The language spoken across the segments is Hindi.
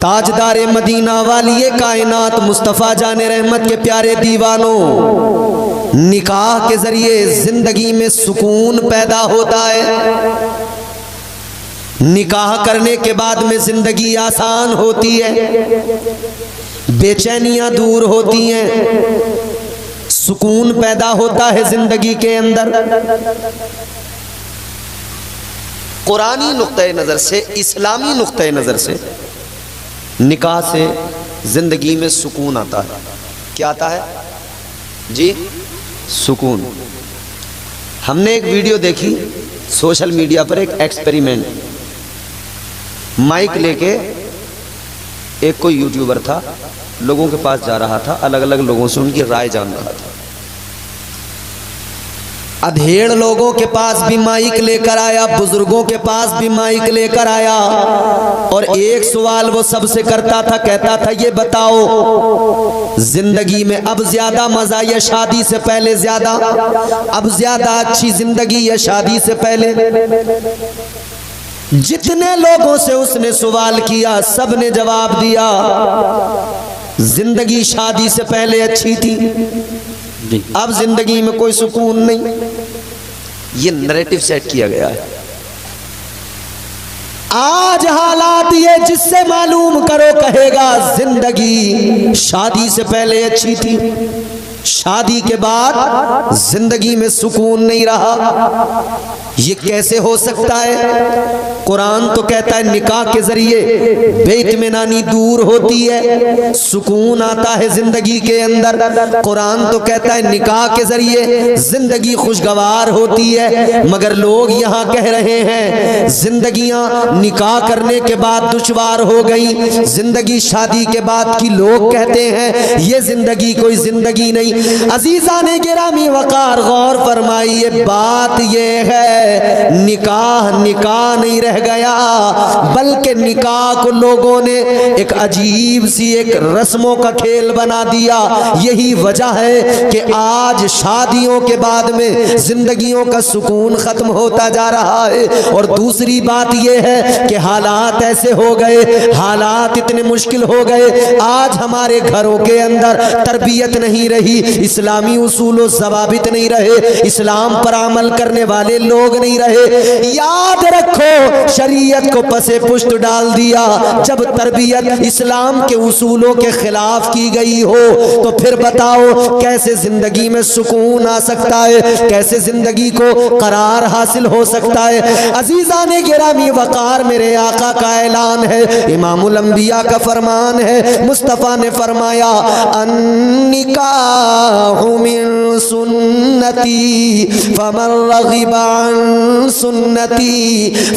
ताजदारे मदीना वालिए कायनात मुस्तफ़ा जाने रहमत के प्यारे दीवानों, निकाह के जरिए जिंदगी में सुकून पैदा होता है। निकाह करने के बाद में जिंदगी आसान होती है, बेचैनियां दूर होती हैं, सुकून पैदा होता है जिंदगी के अंदर। कुरानी नुक्ते नज़र से, इस्लामी नुक्ते नज़र से निकाह से जिंदगी में सुकून आता है। क्या आता है जी? सुकून। हमने एक वीडियो देखी सोशल मीडिया पर, एक एक्सपेरिमेंट। माइक लेके एक कोई यूट्यूबर था, लोगों के पास जा रहा था, अलग अलग लोगों से उनकी राय जान रहा था। अधेड़ लोगों के पास भी माइक लेकर आया, बुजुर्गों के पास भी माइक लेकर आया, और एक सवाल वो सबसे करता था, कहता था ये बताओ जिंदगी में अब ज्यादा मजा या शादी से पहले ज्यादा, अब ज्यादा अच्छी जिंदगी या शादी से पहले? जितने लोगों से उसने सवाल किया सबने जवाब दिया जिंदगी शादी से पहले अच्छी थी, अब जिंदगी में कोई सुकून नहीं। ये नैरेटिव सेट किया गया है। आज हालात ये जिससे मालूम करो कहेगा जिंदगी शादी से पहले अच्छी थी, शादी के बाद जिंदगी में सुकून नहीं रहा। ये कैसे हो सकता है? कुरान तो कहता है निकाह के जरिए बेइत्मीनानी दूर होती है, सुकून आता है जिंदगी के अंदर। कुरान तो कहता है निकाह के जरिए जिंदगी खुशगवार होती है, मगर लोग यहाँ कह रहे हैं जिंदगियां निकाह करने के बाद दुश्वार हो गई, जिंदगी शादी के बाद की लोग कहते हैं ये जिंदगी कोई जिंदगी नहीं। अजीजा ने गिरामी वकार गौर फरमाइए, बात ये है निकाह निकाह नहीं रह गया, बल्कि निकाह को लोगों ने एक अजीब सी एक रस्मों का खेल बना दिया। यही वजह है कि आज शादियों के बाद में जिंदगियों का सुकून खत्म होता जा रहा है। और दूसरी बात यह है कि हालात ऐसे हो गए, हालात इतने मुश्किल हो गए, आज हमारे घरों के अंदर तरबियत नहीं रही, इस्लामी उसूल ज़वाबित नहीं रहे, इस्लाम पर अमल करने वाले लोग नहीं रहे। याद रखो शरीयत को पसे पुष्ट डाल दिया। जब तरबियत इस्लाम के उसूलों के खिलाफ की गई हो तो फिर बताओ कैसे जिंदगी में सुकून आ सकता है, कैसे जिंदगी को करार हासिल हो सकता है। अजीजा ने गिरामी वकार, मेरे आका का ऐलान है, इमामुल अंबिया का फरमान है, मुस्तफ़ा ने फरमाया अन्निकाहु मिन सुन्नती फमन रग़िबा अन सुन्नती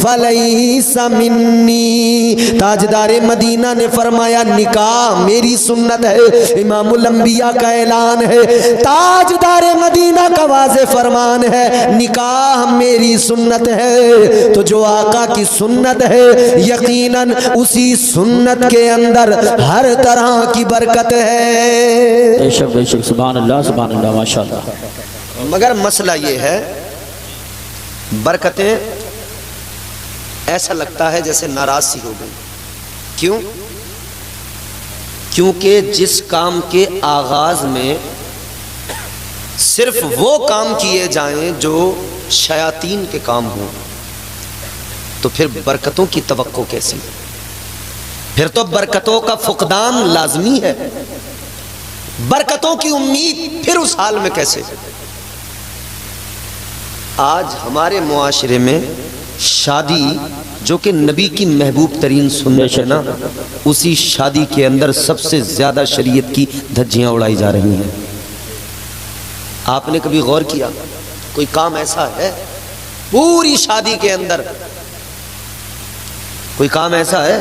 फलैसा मिन्नी। ताजदारे मदीना ने फरमाया निकाह मेरी सुन्नत है, इमामुल अंबिया का ऐलान है, ताजदारे मदीना का वाज़े फरमान है, निकाह मेरी सुन्नत है। तो जो आका की सुन्नत है यकीनन उसी सुन्नत के अंदर हर तरह की बरकत है। बेशक बेशक, सुभान अल्लाह माशाअल्लाह। मगर मसला ये है बरकतें ऐसा लगता है जैसे नाराज सी हो गई। क्यों? क्योंकि जिस काम के आगाज में सिर्फ वो काम किए जाएं जो शयातीन के काम हों, तो फिर बरकतों की तवक्को कैसी? फिर तो बरकतों का फुकदान लाजमी है, बरकतों की उम्मीद फिर उस हाल में कैसे? आज हमारे मुआशरे में शादी जो कि नबी की महबूब तरीन सुन्नत है ना, उसी शादी के अंदर सबसे ज्यादा शरीयत की धज्जियां उड़ाई जा रही हैं। आपने कभी गौर किया कोई काम ऐसा है पूरी शादी के अंदर, कोई काम ऐसा है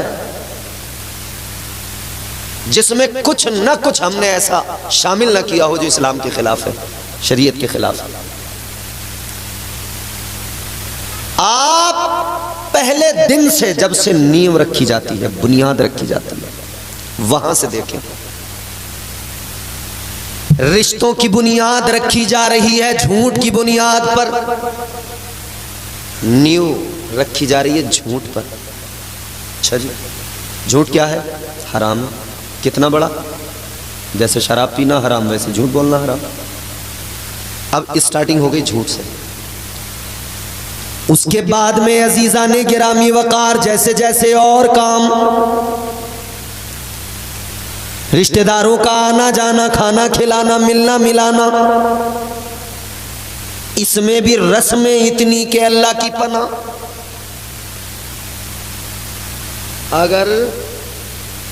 जिसमें कुछ न कुछ हमने ऐसा शामिल न किया हो जो इस्लाम के खिलाफ है, शरीयत के खिलाफ है? आप पहले दिन से जब से नींव रखी जाती है, बुनियाद रखी जाती है, वहां से देखें रिश्तों की बुनियाद रखी जा रही है झूठ की बुनियाद पर, नींव रखी जा रही है झूठ पर। अच्छा जी, झूठ क्या है? हराम है। कितना बड़ा? जैसे शराब पीना हराम, वैसे झूठ बोलना हराम। अब स्टार्टिंग हो गई झूठ से। उसके बाद में अजीजा ने गिरामी वकार जैसे जैसे और काम, रिश्तेदारों का आना जाना, खाना खिलाना, मिलना मिलाना, इसमें भी रस्में इतनी के अल्लाह की पनाह। अगर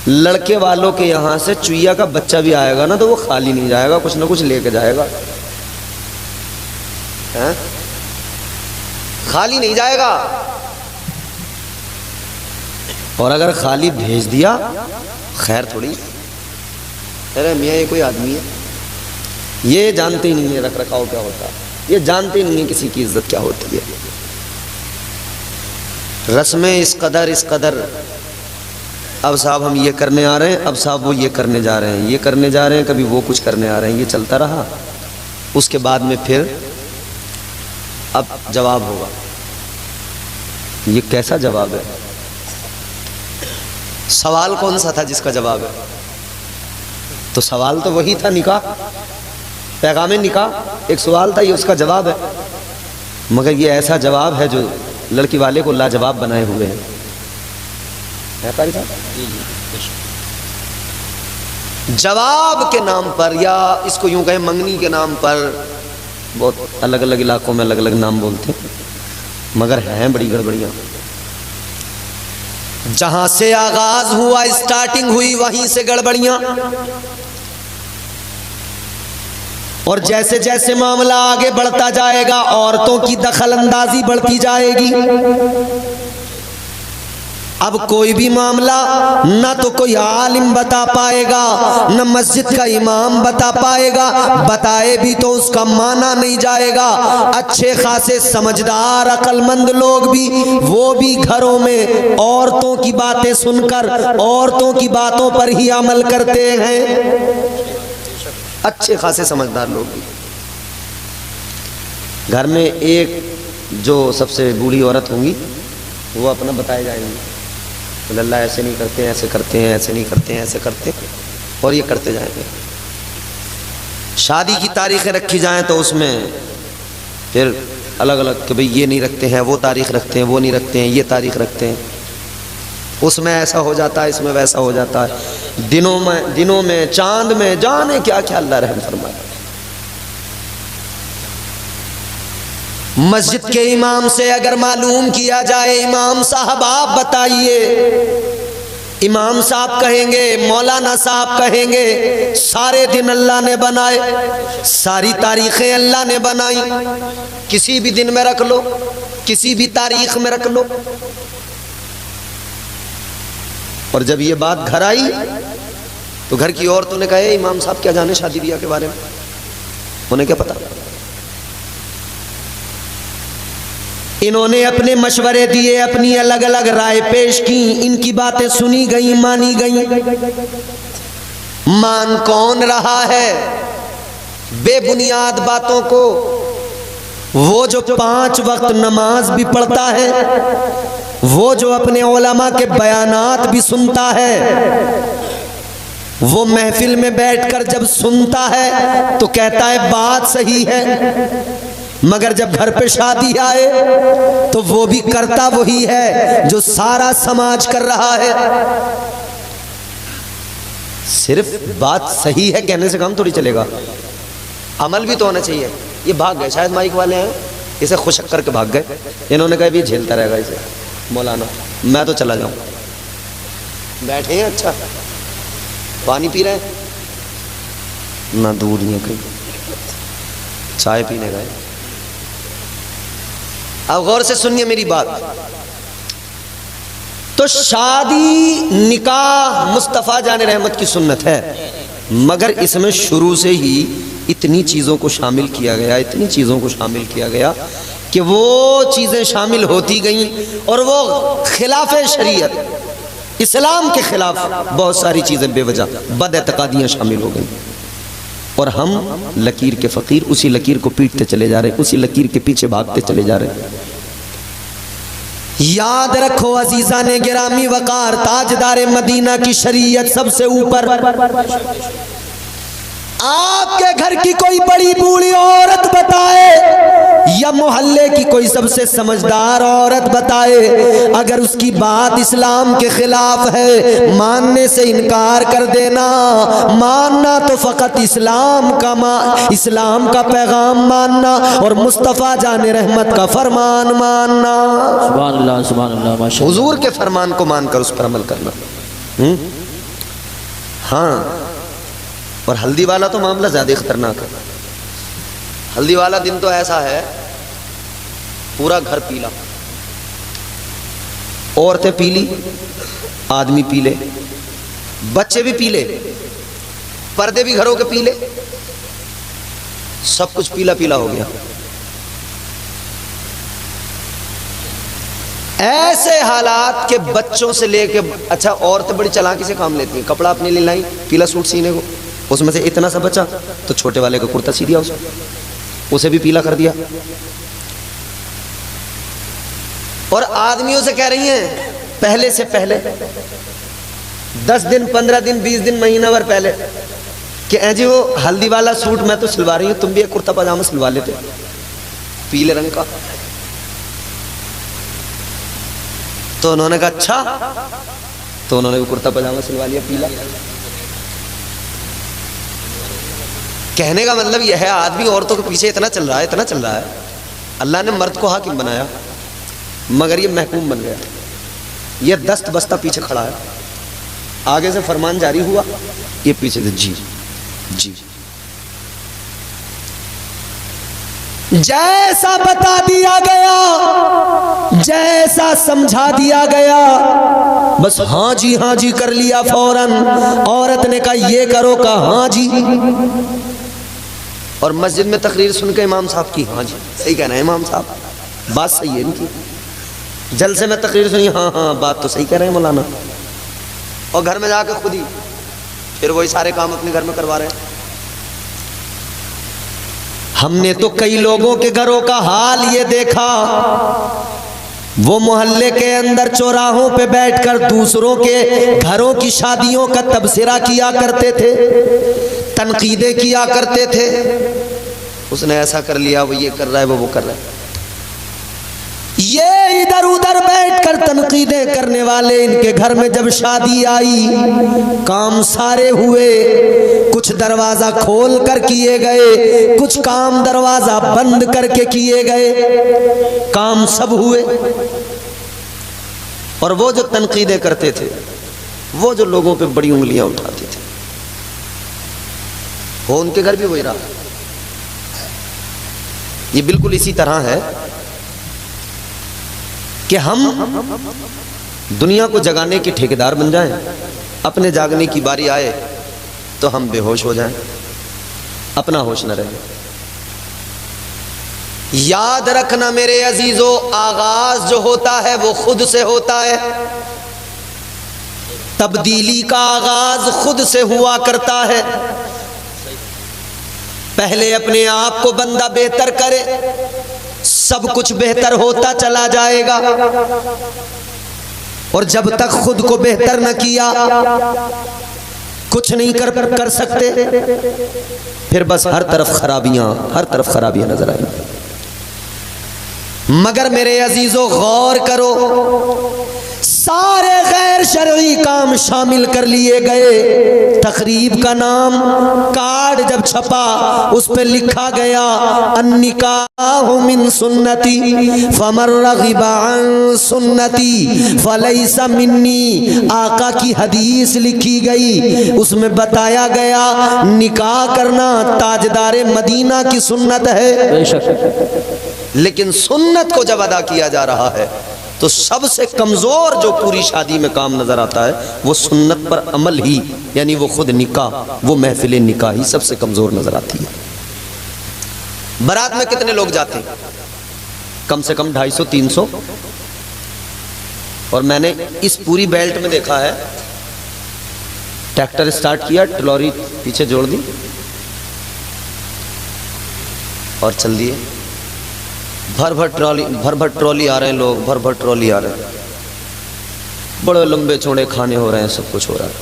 लड़के वालों के यहां से चुईया का बच्चा भी आएगा ना तो वो खाली नहीं जाएगा, कुछ ना कुछ लेके जाएगा। है? खाली नहीं जाएगा। और अगर खाली भेज दिया, खैर थोड़ी। अरे मियाँ ये कोई आदमी है, ये जानते ही नहीं है रख रखाव क्या होता है, ये जानते ही नहीं है किसी की इज्जत क्या होती है। रस्में इस कदर, अब साहब हम ये करने आ रहे हैं, अब साहब वो ये करने जा रहे हैं, ये करने जा रहे हैं, कभी वो कुछ करने आ रहे हैं, ये चलता रहा। उसके बाद में फिर अब जवाब होगा। ये कैसा जवाब है? सवाल कौन सा था जिसका जवाब है? तो सवाल तो वही था, निकाह, पैगाम निकाह एक सवाल था, ये उसका जवाब है। मगर ये ऐसा जवाब है जो लड़की वाले को लाजवाब बनाए हुए हैं। कारी साहब, जवाब के नाम पर, या इसको यूं कहें मंगनी के नाम पर, बहुत अलग अलग इलाकों में अलग अलग नाम बोलते हैं, मगर हैं बड़ी गड़बड़ियां। जहां से आगाज हुआ, स्टार्टिंग हुई, वहीं से गड़बड़ियां। और जैसे जैसे मामला आगे बढ़ता जाएगा, औरतों की दखल अंदाजी बढ़ती जाएगी। अब कोई भी मामला ना तो कोई आलिम बता पाएगा, न मस्जिद का इमाम बता पाएगा, बताए भी तो उसका माना नहीं जाएगा। अच्छे खासे समझदार अक्लमंद लोग भी, वो भी घरों में औरतों की बातें सुनकर औरतों की बातों पर ही अमल करते हैं। अच्छे खासे समझदार लोग भी। घर में एक जो सबसे बूढ़ी औरत होंगी, वो अपना बताए जाएंगी, अल्लाह ऐसे नहीं करते, ऐसे करते हैं, ऐसे नहीं करते हैं, ऐसे करते हैं, और ये करते जाएंगे। शादी की तारीखें रखी जाएं तो उसमें फिर अलग अलग कि भाई ये नहीं रखते हैं, वो तारीख रखते हैं, वो नहीं रखते हैं, ये तारीख रखते हैं। उसमें ऐसा हो जाता है, इसमें वैसा हो जाता है। दिनों में चांद में जाने क्या क्या, अल्लाह रहम फरमाए। मस्जिद के इमाम से अगर मालूम किया जाए, इमाम साहब आप बताइए, इमाम साहब कहेंगे, मौलाना साहब कहेंगे, सारे दिन अल्लाह ने बनाए, सारी तारीखें अल्लाह ने बनाई, किसी भी दिन में रख लो, किसी भी तारीख में रख लो। और जब ये बात घर आई तो घर की औरतों ने कहा, इमाम साहब क्या जाने शादी ब्याह के बारे में, उन्हें क्या पता। इन्होंने अपने मशवरे दिए, अपनी अलग अलग राय पेश की, इनकी बातें सुनी गई, मानी गई। मान कौन रहा है बेबुनियाद बातों को? वो जो 5 वक्त नमाज भी पढ़ता है, वो जो अपने उलमा के बयानात भी सुनता है, वो महफिल में बैठकर जब सुनता है तो कहता है बात सही है, मगर जब घर पे शादी आए तो वो भी करता वही है जो सारा समाज कर रहा है। सिर्फ बात सही है कहने से काम थोड़ी चलेगा, अमल भी तो होना चाहिए। ये भाग गए, शायद माइक वाले हैं, इसे खुश करके भाग गए। इन्होंने कहा भी झेलता रहेगा इसे मौलाना, मैं तो चला जाऊं। बैठे हैं, अच्छा पानी पी रहे हैं, ना दूर नहीं है कहीं, चाय पीने गए। अब गौर से सुनिए मेरी बात। तो शादी निकाह मुस्तफ़ा जान रहमत की सुन्नत है, मगर इसमें शुरू से ही इतनी चीज़ों को शामिल किया गया, इतनी चीज़ों को शामिल किया गया कि वो चीज़ें शामिल होती गईं और वो खिलाफ शरीयत, इस्लाम के खिलाफ बहुत सारी चीज़ें बेवजह बदअतकादियाँ शामिल हो गईं। और हम लकीर के फ़कीर उसी लकीर को पीटते चले जा रहे हैं, उसी लकीर के पीछे भागते चले जा रहे हैं। याद रखो अजीजा ने गिरामी वकार, ताजदार मदीना की शरीयत सबसे ऊपर। आपके घर की कोई बड़ी बूढ़ी औरत बताए या मोहल्ले की कोई सबसे समझदार औरत बताए, अगर उसकी बात इस्लाम के खिलाफ है, मानने से इनकार कर देना। मानना तो फकत इस्लाम का पैगाम मानना और मुस्तफ़ा जाने रहमत का फरमान मानना। सुभान अल्लाह, सुभान अल्लाह, माशाअल्लाह। हुजूर के फरमान को मानकर उस पर अमल करना। हाँ, और हल्दी वाला तो मामला ज्यादा खतरनाक है। हल्दी वाला दिन तो ऐसा है, पूरा घर पीला, औरतें पीली, आदमी पीले, बच्चे भी पीले, पर्दे भी घरों के पीले, सब कुछ पीला पीला हो गया। ऐसे हालात के बच्चों से लेके, अच्छा औरतें बड़ी चालाकी से काम लेती हैं, कपड़ा अपने लिए लाई, पीला सूट सीने को, उसमें से इतना सा बचा तो छोटे वाले को कुर्ता सी दिया, उसे भी पीला कर दिया। और आदमियों से कह रही हैं पहले से पहले 10 दिन 15 दिन 20 दिन महीना भर पहले कि ऐ जी वो हल्दी वाला सूट मैं तो सिलवा रही हूं, तुम भी एक कुर्ता पजामा सिलवा लेते पीले रंग का। तो उन्होंने कहा अच्छा, तो उन्होंने भी कुर्ता पजामा सिलवा लिया पीला। कहने का मतलब यह है, आदमी औरतों के पीछे इतना चल रहा है, इतना चल रहा है। अल्लाह ने मर्द को हाकिम बनाया, मगर ये महकूम बन गया, ये दस्त बस्ता पीछे खड़ा है। आगे से फरमान जारी हुआ, ये पीछे से जी जी, जैसा बता दिया गया, जैसा समझा दिया गया, बस हाँ जी कर लिया फौरन। औरत ने कहा ये करो, कहा हाँ जी। और मस्जिद में तकरीर सुन के इमाम साहब की, हाँ जी सही कह रहे हैं इमाम साहब, बात सही है इनकी। जलसे में तकरीर सुनी, हाँ बात तो सही कह रहे हैं मौलाना। और घर में जाकर खुद ही फिर वही सारे काम अपने घर में करवा रहे हैं। हमने तो कई लोगों के घरों का हाल ये देखा, वो मोहल्ले के अंदर चौराहों पे बैठकर दूसरों के घरों की शादियों का तबसरा किया करते थे, तनकीदें किया करते थे। उसने ऐसा कर लिया, वो ये कर रहा है, वो कर रहा है। ये इधर उधर बैठकर तनकीदें करने वाले, इनके घर में जब शादी आई, काम सारे हुए, कुछ दरवाजा खोल कर किए गए, कुछ काम दरवाजा बंद करके किए गए, काम सब हुए। और वो जो तनकीदें करते थे, वो जो लोगों पे बड़ी उंगलियां उठाते थे, वो उनके घर भी वही रहा। ये बिल्कुल इसी तरह है कि हम दुनिया को जगाने के ठेकेदार बन जाएं, अपने जागने की बारी आए तो हम बेहोश हो जाएं, अपना होश न रहे। याद रखना मेरे अजीजों, आगाज जो होता है वो खुद से होता है। तब्दीली का आगाज खुद से हुआ करता है। पहले अपने आप को बंदा बेहतर करे, सब कुछ बेहतर होता चला जाएगा। और जब तक खुद को बेहतर न किया, कुछ नहीं कर सकते। फिर बस हर तरफ खराबियां नजर आई। मगर मेरे अजीजों गौर करो, सारे गैर शरई काम शामिल कर लिए गए। तकरीब का नाम कार्ड जब छपा, उस पर लिखा गया अन्निकाहु मिन सुन्नती फमर रगिबा अन सुन्नती फलैसा मिन्नी। आका की हदीस लिखी गई, उसमें बताया गया निकाह करना ताजदार मदीना की सुन्नत है। लेकिन सुन्नत को जब अदा किया जा रहा है तो सबसे कमजोर जो पूरी शादी में काम नजर आता है वो सुन्नत पर अमल ही, यानी वो खुद निकाह, वो महफिल निकाह ही सबसे कमजोर नजर आती है। बारात में कितने लोग जाते हैं? कम से कम 250-300। और मैंने इस पूरी बेल्ट में देखा है, ट्रैक्टर स्टार्ट किया, ट्रॉली पीछे जोड़ दी और चल दिए। भर भर ट्रॉली आ रहे हैं लोग, भर भर ट्रॉली आ रहे हैं, बड़े लंबे चौड़े खाने हो रहे हैं, सब कुछ हो रहा है।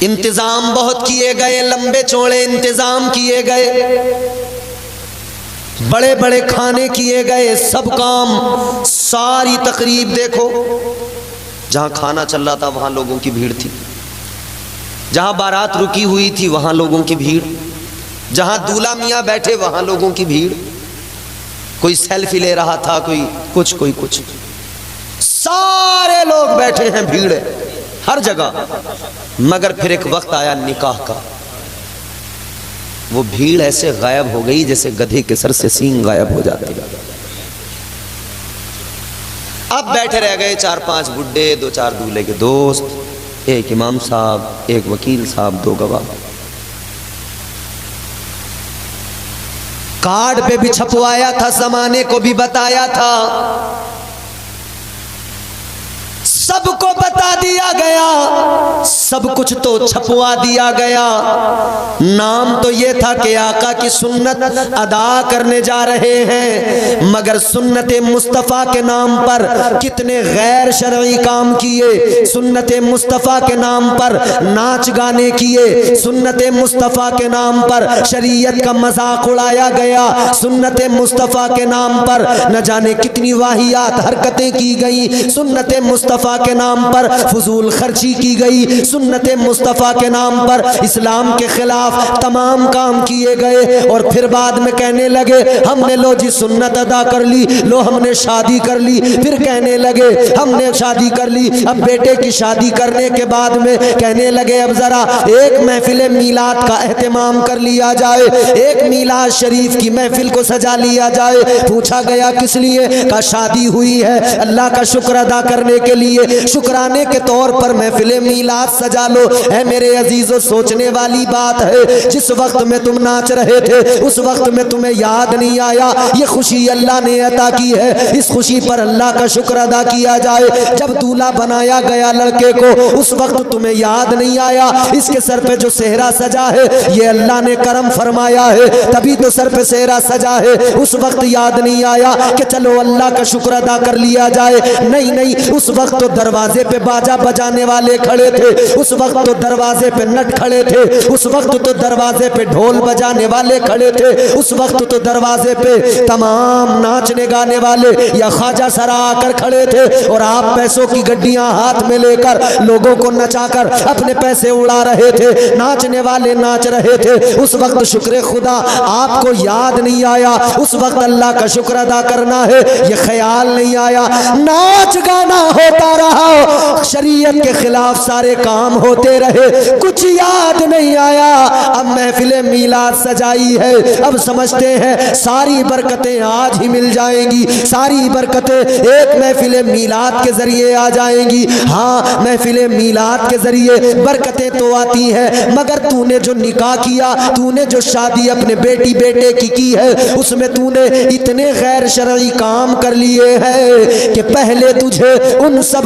इंतजाम बहुत किए गए, लंबे चौड़े इंतजाम किए गए, बड़े बड़े खाने किए गए, सब काम, सारी तकरीब देखो। जहां खाना चल रहा था वहां लोगों की भीड़ थी, जहां बारात रुकी हुई थी वहां लोगों की भीड़, जहां दूल्हा मियां बैठे वहां लोगों की भीड़, कोई सेल्फी ले रहा था, कोई कुछ कोई कुछ, सारे लोग बैठे हैं, भीड़ है हर जगह। मगर फिर एक वक्त आया निकाह का, वो भीड़ ऐसे गायब हो गई जैसे गधे के सर से सींग गायब हो जाते। अब बैठे रह गए 4-5 बुड्ढे, 2-4 दूल्हे के दोस्त, एक इमाम साहब, एक वकील साहब, 2 गवाह। कार्ड पे भी छपवाया था, जमाने को भी बताया था, सबको बता दिया गया, सब कुछ तो छपवा दिया गया। नाम तो ये था कि आका की सुन्नत अदा करने जा रहे हैं, मगर सुन्नत मुस्तफ़ा के नाम पर कितने गैर शरई काम किए, सुन्नत मुस्तफ़ा के नाम पर नाच गाने किए, सुन्नत मुस्तफ़ा के नाम पर शरीयत का मजाक उड़ाया गया, सुन्नत मुस्तफ़ा के नाम पर न जाने कितनी वाहियात हरकतें की गई, सुन्नत मुस्तफ़ा के नाम पर फजूल खर्ची की गई, सुन्नत मुस्तफ़ा के नाम पर इस्लाम के खिलाफ तमाम काम किए गए। और फिर बाद में कहने लगे हमने लो जी सुन्नत अदा कर ली, लो हमने शादी कर ली। फिर कहने लगे हमने शादी कर ली, अब बेटे की शादी करने के बाद में कहने लगे अब जरा एक महफिल मीलाद का एहतमाम कर लिया जाए, एक मीलाद शरीफ की महफिल को सजा लिया जाए। पूछा गया किस लिए? का शादी हुई है, अल्लाह का शुक्र अदा करने के लिए, शुक्राने के तौर पर महफिल मीलाद सजा लो। है मेरे अजीजों, सोचने वाली बात है, जिस वक्त में तुम नाच रहे थे उस वक्त में तुम्हें याद नहीं आया ये खुशी अल्लाह ने अता की है, इस खुशी पर अल्लाह का शुक्र अदा किया जाए। जब दूल्हा बनाया गया लड़के को उस वक्त तुम्हें याद नहीं आया इसके सर पे जो सेहरा सजा है ये अल्लाह ने करम फरमाया है, तभी तो सर पे सेहरा सजा है। उस वक्त याद नहीं आया कि चलो अल्लाह का शुक्र अदा कर लिया जाए। नहीं नहीं, उस वक्त तो दरवाजे पे बाजा बजाने वाले खड़े थे, उस वक्त तो दरवाजे पे नट खड़े थे, उस वक्त तो दरवाजे पे ढोल बजाने वाले खड़े थे, उस वक्त तो दरवाजे पे तमाम नाचने गाने वाले या ख्वाजा सरा आकर खड़े थे। और आप पैसों की गड्डियां हाथ में लेकर लोगों को नचाकर अपने पैसे उड़ा रहे थे, नाचने वाले नाच रहे थे। उस वक्त शुक्र खुदा आपको याद नहीं आया, उस वक्त अल्लाह का शुक्र अदा करना है ये ख्याल नहीं आया। नाच गाना होता रहा, शरीयत के खिलाफ सारे काम होते रहे, कुछ याद नहीं आया। अब महफिल मीलाद सजाई है, अब समझते हैं सारी बरकतें आज ही मिल जाएंगी, सारी बरकतें एक महफिल मीलाद के जरिए आ जाएंगी। हाँ, महफिल मीलाद के जरिए बरकतें तो आती हैं, मगर तूने जो निकाह किया, तूने जो शादी अपने बेटी बेटे की है, उसमें तूने इतने गैर शरई काम कर लिए हैं कि पहले तुझे उन सब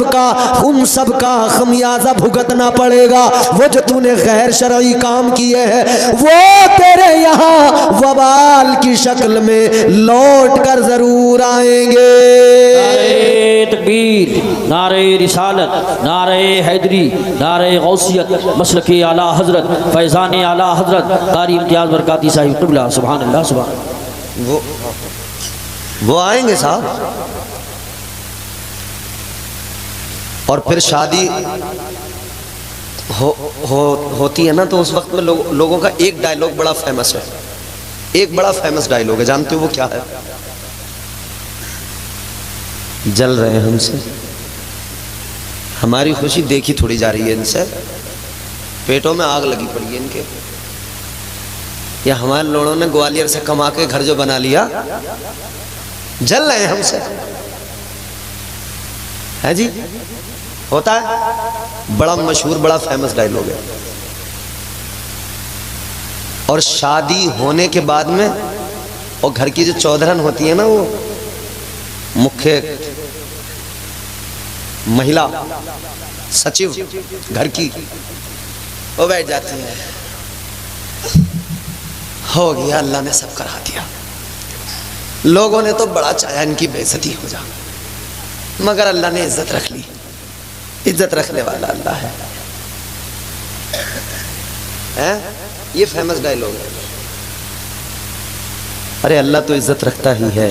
का खमियाजा भुगतना पड़ेगा। वो जो तूने गैर शरई काम किए हैं वो तेरे यहाँ वबाल की शक्ल में लौट कर जरूर आएंगे। नारे तकबीर, नारे रिसालत, नारे हैदरी, नारे गौसियत, मसलकी आला हजरत, फैज़ान आला हजरत कारी इम्तियाज बरकाती साहिब क़िबला। सुभान अल्लाह, सुभान। वो आएंगे साहब। और फिर शादी होती है ना, तो उस वक्त में लोगों का एक डायलॉग बड़ा फेमस है, एक बड़ा फेमस डायलॉग है, जानते हो वो क्या है? जल रहे हैं हमसे, हमारी खुशी देखी थोड़ी जा रही है इनसे, पेटों में आग लगी पड़ी है इनके, या हमारे लोगों ने ग्वालियर से कमा के घर जो बना लिया, जल रहे हैं हमसे, है जी, होता है। बड़ा मशहूर बड़ा फेमस डायलॉग है। और शादी होने के बाद में और घर की जो चौधरन होती है ना, वो मुख्य महिला सचिव घर की, वो बैठ जाती है, हो गया, अल्लाह ने सब करा दिया, लोगों ने तो बड़ा चाहा इनकी बेइज्जती हो जा, मगर अल्लाह ने इज्जत रख ली। इज्जत रखने वाला अल्लाह है। ये फेमस डायलॉग है। अरे अल्लाह तो इज्जत रखता ही है,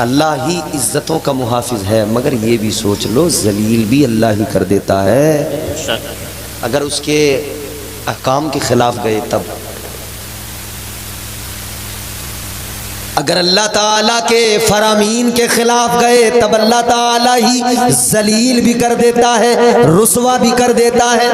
अल्लाह ही इज्जतों का मुहाफिज है, मगर ये भी सोच लो जलील भी अल्लाह ही कर देता है अगर उसके अहकाम के खिलाफ गए तब। अगर अल्लाह ताला के फरामीन के खिलाफ गए तब अल्लाह ताला ही जलील भी कर देता है, रुसवा भी कर देता है।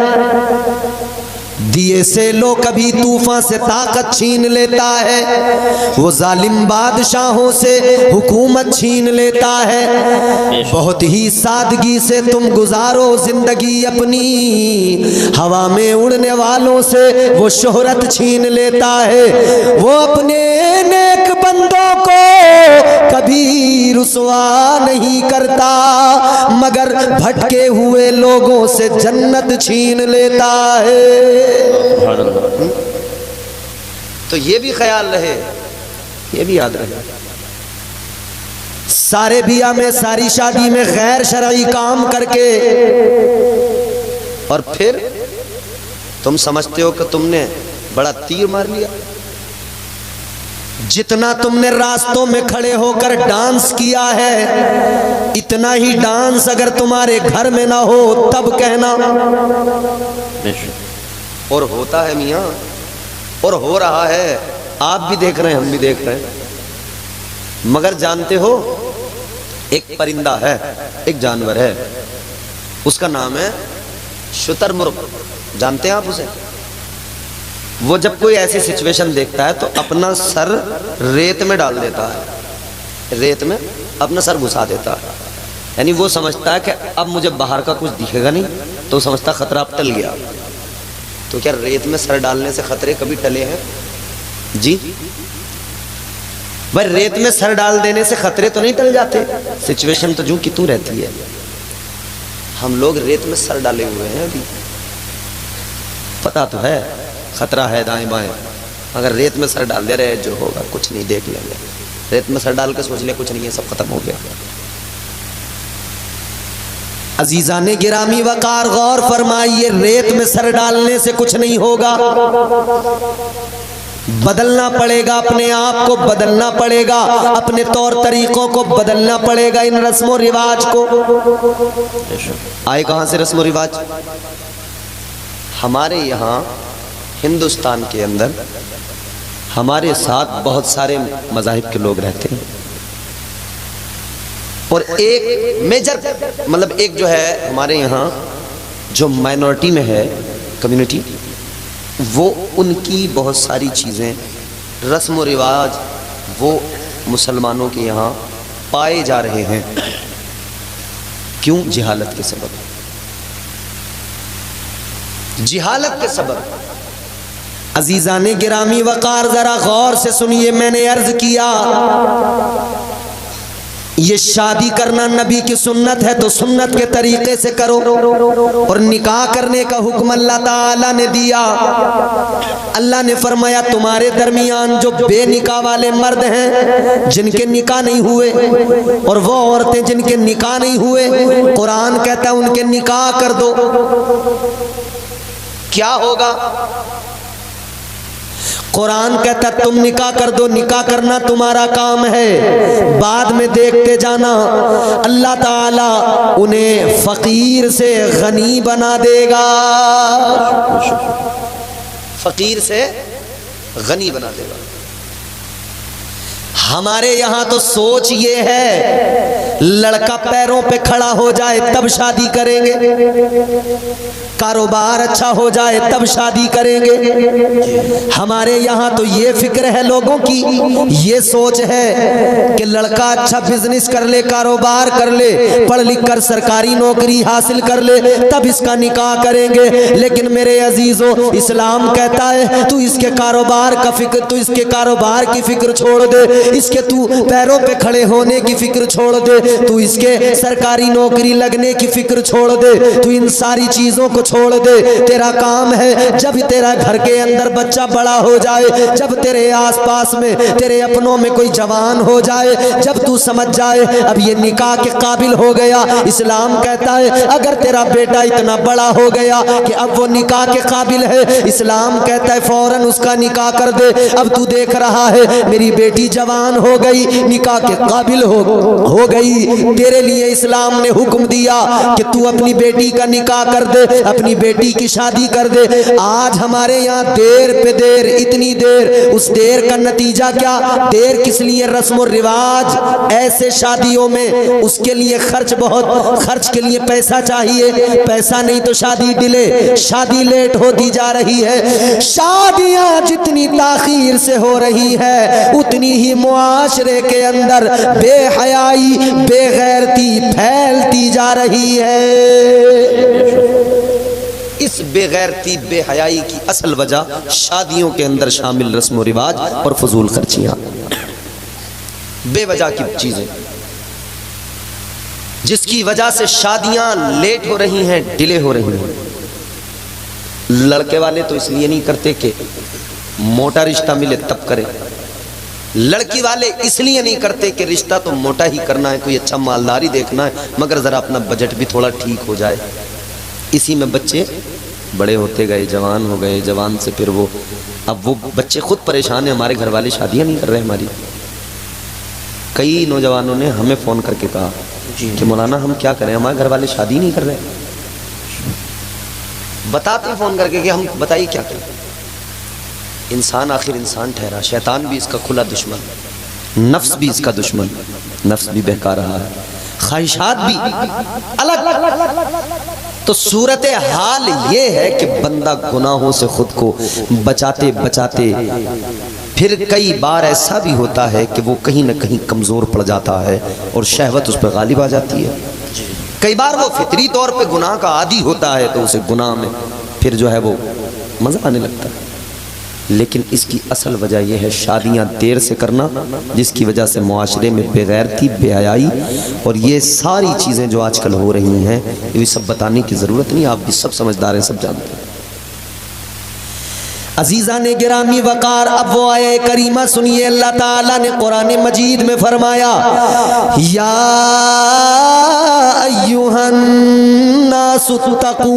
दिए से लो कभी तूफान से ताकत छीन लेता है, वो जालिम बादशाहों से हुकूमत छीन लेता है। बहुत ही सादगी से तुम गुजारो जिंदगी अपनी, हवा में उड़ने वालों से वो शोहरत छीन लेता है। वो अपने नेक बंदों को कभी रुसवा नहीं करता, मगर भटके हुए लोगों से जन्नत छीन लेता है। तो ये भी ख्याल रहे, ये भी याद रहे, सारे बिया में सारी शादी में गैर शरई काम करके और फिर तुम समझते हो कि तुमने बड़ा तीर मार लिया। जितना तुमने रास्तों में खड़े होकर डांस किया है, इतना ही डांस अगर तुम्हारे घर में ना हो तब कहना। और होता है मियाँ, और हो रहा है, आप भी देख रहे हैं, हम भी देख रहे हैं। मगर जानते हो एक परिंदा है, एक जानवर है, उसका नाम है शुतुरमुर्ग। जानते हैं आप उसे? वो जब कोई ऐसी सिचुएशन देखता है तो अपना सर रेत में डाल देता है, रेत में अपना सर घुसा देता है। यानी वो समझता है कि अब मुझे बाहर का कुछ दिखेगा नहीं, तो समझता खतरा अब टल गया। तो क्या रेत में सर डालने से खतरे कभी टले हैं जी? भाई रेत में सर डाल देने से खतरे तो नहीं टल जाते, सिचुएशन तो जो कि तू रहती है। हम लोग रेत में सर डाले हुए हैं अभी, पता तो है खतरा है दाएं बाएं, अगर रेत में सर डाल दे रहे जो होगा कुछ नहीं, देख लेंगे। रेत में सर डाल के सोच ले कुछ नहीं है, सब खत्म हो गया। अजीजाने गिरामी वकार गौर फरमाइए, रेत में सर डालने से कुछ नहीं होगा। बदलना पड़ेगा, अपने आप को बदलना पड़ेगा, अपने तौर तरीकों को बदलना पड़ेगा। इन रस्मों रिवाज को आए कहां से रस्मों रिवाज? हमारे यहाँ हिंदुस्तान के अंदर हमारे साथ बहुत सारे मज़ाहिब के लोग रहते हैं, और एक मेजर मतलब एक जो है हमारे यहाँ जो माइनॉरिटी में है कम्युनिटी, वो उनकी बहुत सारी चीज़ें रस्म व रिवाज वो मुसलमानों के यहाँ पाए जा रहे हैं। क्यों? जिहालत के सबब, जिहालत के सबब। अजीजाने गिरामी वकार जरा गौर से सुनिए, मैंने अर्ज किया ये शादी करना नबी की सुन्नत है तो सुन्नत के तरीके से करो, और निकाह करने का हुक्म अल्लाह ताला ने दिया। अल्लाह ने फरमाया तुम्हारे दरमियान जो बेनिकाह वाले मर्द हैं जिनके निकाह नहीं हुए, और वो औरतें जिनके निकाह नहीं हुए, कुरान कहता है उनके निकाह कर दो। क्या होगा? कुरान कहता तुम निकाह कर दो, निकाह करना तुम्हारा काम है, बाद में देखते जाना अल्लाह ताला उन्हें फकीर से गनी बना देगा, फकीर से गनी बना देगा। हमारे यहाँ तो सोच ये है लड़का पैरों पे खड़ा हो जाए तब शादी करेंगे, कारोबार अच्छा हो जाए तब शादी करेंगे। हमारे यहाँ तो ये फिक्र है लोगों की, ये सोच है कि लड़का अच्छा बिजनेस कर ले, कारोबार कर ले, पढ़ लिख कर सरकारी नौकरी हासिल कर ले, तब इसका निकाह करेंगे। लेकिन मेरे अजीजों, इस्लाम कहता है तू इसके कारोबार का फिक्र, तू इसके कारोबार की फिक्र छोड़ दे, इसके तू पैरों पे खड़े होने की फिक्र छोड़ दे। तू इसके सरकारी नौकरी लगने की फिक्र छोड़ दे, तू इन सारी चीजों को छोड़ दे। तेरा काम है जब तेरा घर के अंदर बच्चा बड़ा हो जाए, जब तेरे आसपास में तेरे अपनों में कोई जवान हो जाए, जब तू समझ जाए अब ये निकाह के काबिल हो गया, इस्लाम कहता है अगर तेरा बेटा इतना बड़ा हो गया कि अब वो निकाह के काबिल है, इस्लाम कहता है फौरन उसका निकाह कर दे। अब तू देख रहा है मेरी बेटी जवान हो गई, निकाह के काबिल हो गई, तेरे लिए इस्लाम ने हुक्म दिया कि तू अपनी बेटी का निकाह कर दे, अपनी बेटी की शादी कर दे। आज हमारे यहाँ देर पे देर, इतनी देर, उस देर का नतीजा क्या? देर किस लिए? रस्म और रिवाज। ऐसे शादियों में उसके लिए खर्च बहुत, खर्च के लिए पैसा चाहिए, पैसा नहीं तो शादी डिले, शादी लेट होती जा रही है। शादियां जितनी ताखीर से हो रही है उतनी ही मुआशरे के अंदर बेहयाई बेगैरती फैलती जा रही है। इस बेगैरती बेहयाई की असल वजह शादियों के अंदर शामिल रस्म व रिवाज और फजूल खर्चियां, बेवजह की चीजें, जिसकी वजह से शादियां लेट हो रही हैं, डिले हो रही हैं। लड़के वाले तो इसलिए नहीं करते कि मोटा रिश्ता मिले तब करे, लड़की वाले इसलिए नहीं करते कि रिश्ता तो मोटा ही करना है, कोई अच्छा मालदार ही देखना है, मगर जरा अपना बजट भी थोड़ा ठीक हो जाए। इसी में बच्चे बड़े होते गए, जवान हो गए, जवान से फिर वो, अब वो बच्चे खुद परेशान है, हमारे घर वाले शादियां नहीं कर रहे हमारी। कई नौजवानों ने हमें फ़ोन करके कहा कि मौलाना हम क्या करें, हमारे घर वाले शादी नहीं कर रहे। बताते फ़ोन करके कि हम बताइए क्या करें। इंसान आखिर इंसान ठहरा, शैतान भी इसका खुला दुश्मन, नफ्स भी इसका दुश्मन, नफ्स भी बहका रहा है, ख्वाहिशात भी अलग। तो सूरत हाल ये है कि बंदा गुनाहों से खुद को बचाते बचाते फिर कई बार ऐसा भी होता है कि वो कहीं ना कहीं कमज़ोर पड़ जाता है और शहवत उस पर गालिब आ जाती है। कई बार वो फितरी तौर पे गुनाह का आदी होता है तो उसे गुनाह में फिर जो है वो मज़ा आने लगता है। लेकिन इसकी असल वजह यह है शादियां देर से करना, जिसकी वजह से मुआशरे में बेगैरती बेहयाई और ये सारी चीज़ें जो आजकल हो रही हैं, ये सब बताने की ज़रूरत नहीं, आप भी सब समझदार हैं, सब जानते हैं। अजीज़ा ने गिरामी वकार, अब वो आए करीमा सुनिए। अल्लाह ताला ने कुरान मजीद में फरमाया, या अय्युहन नासु तक़ू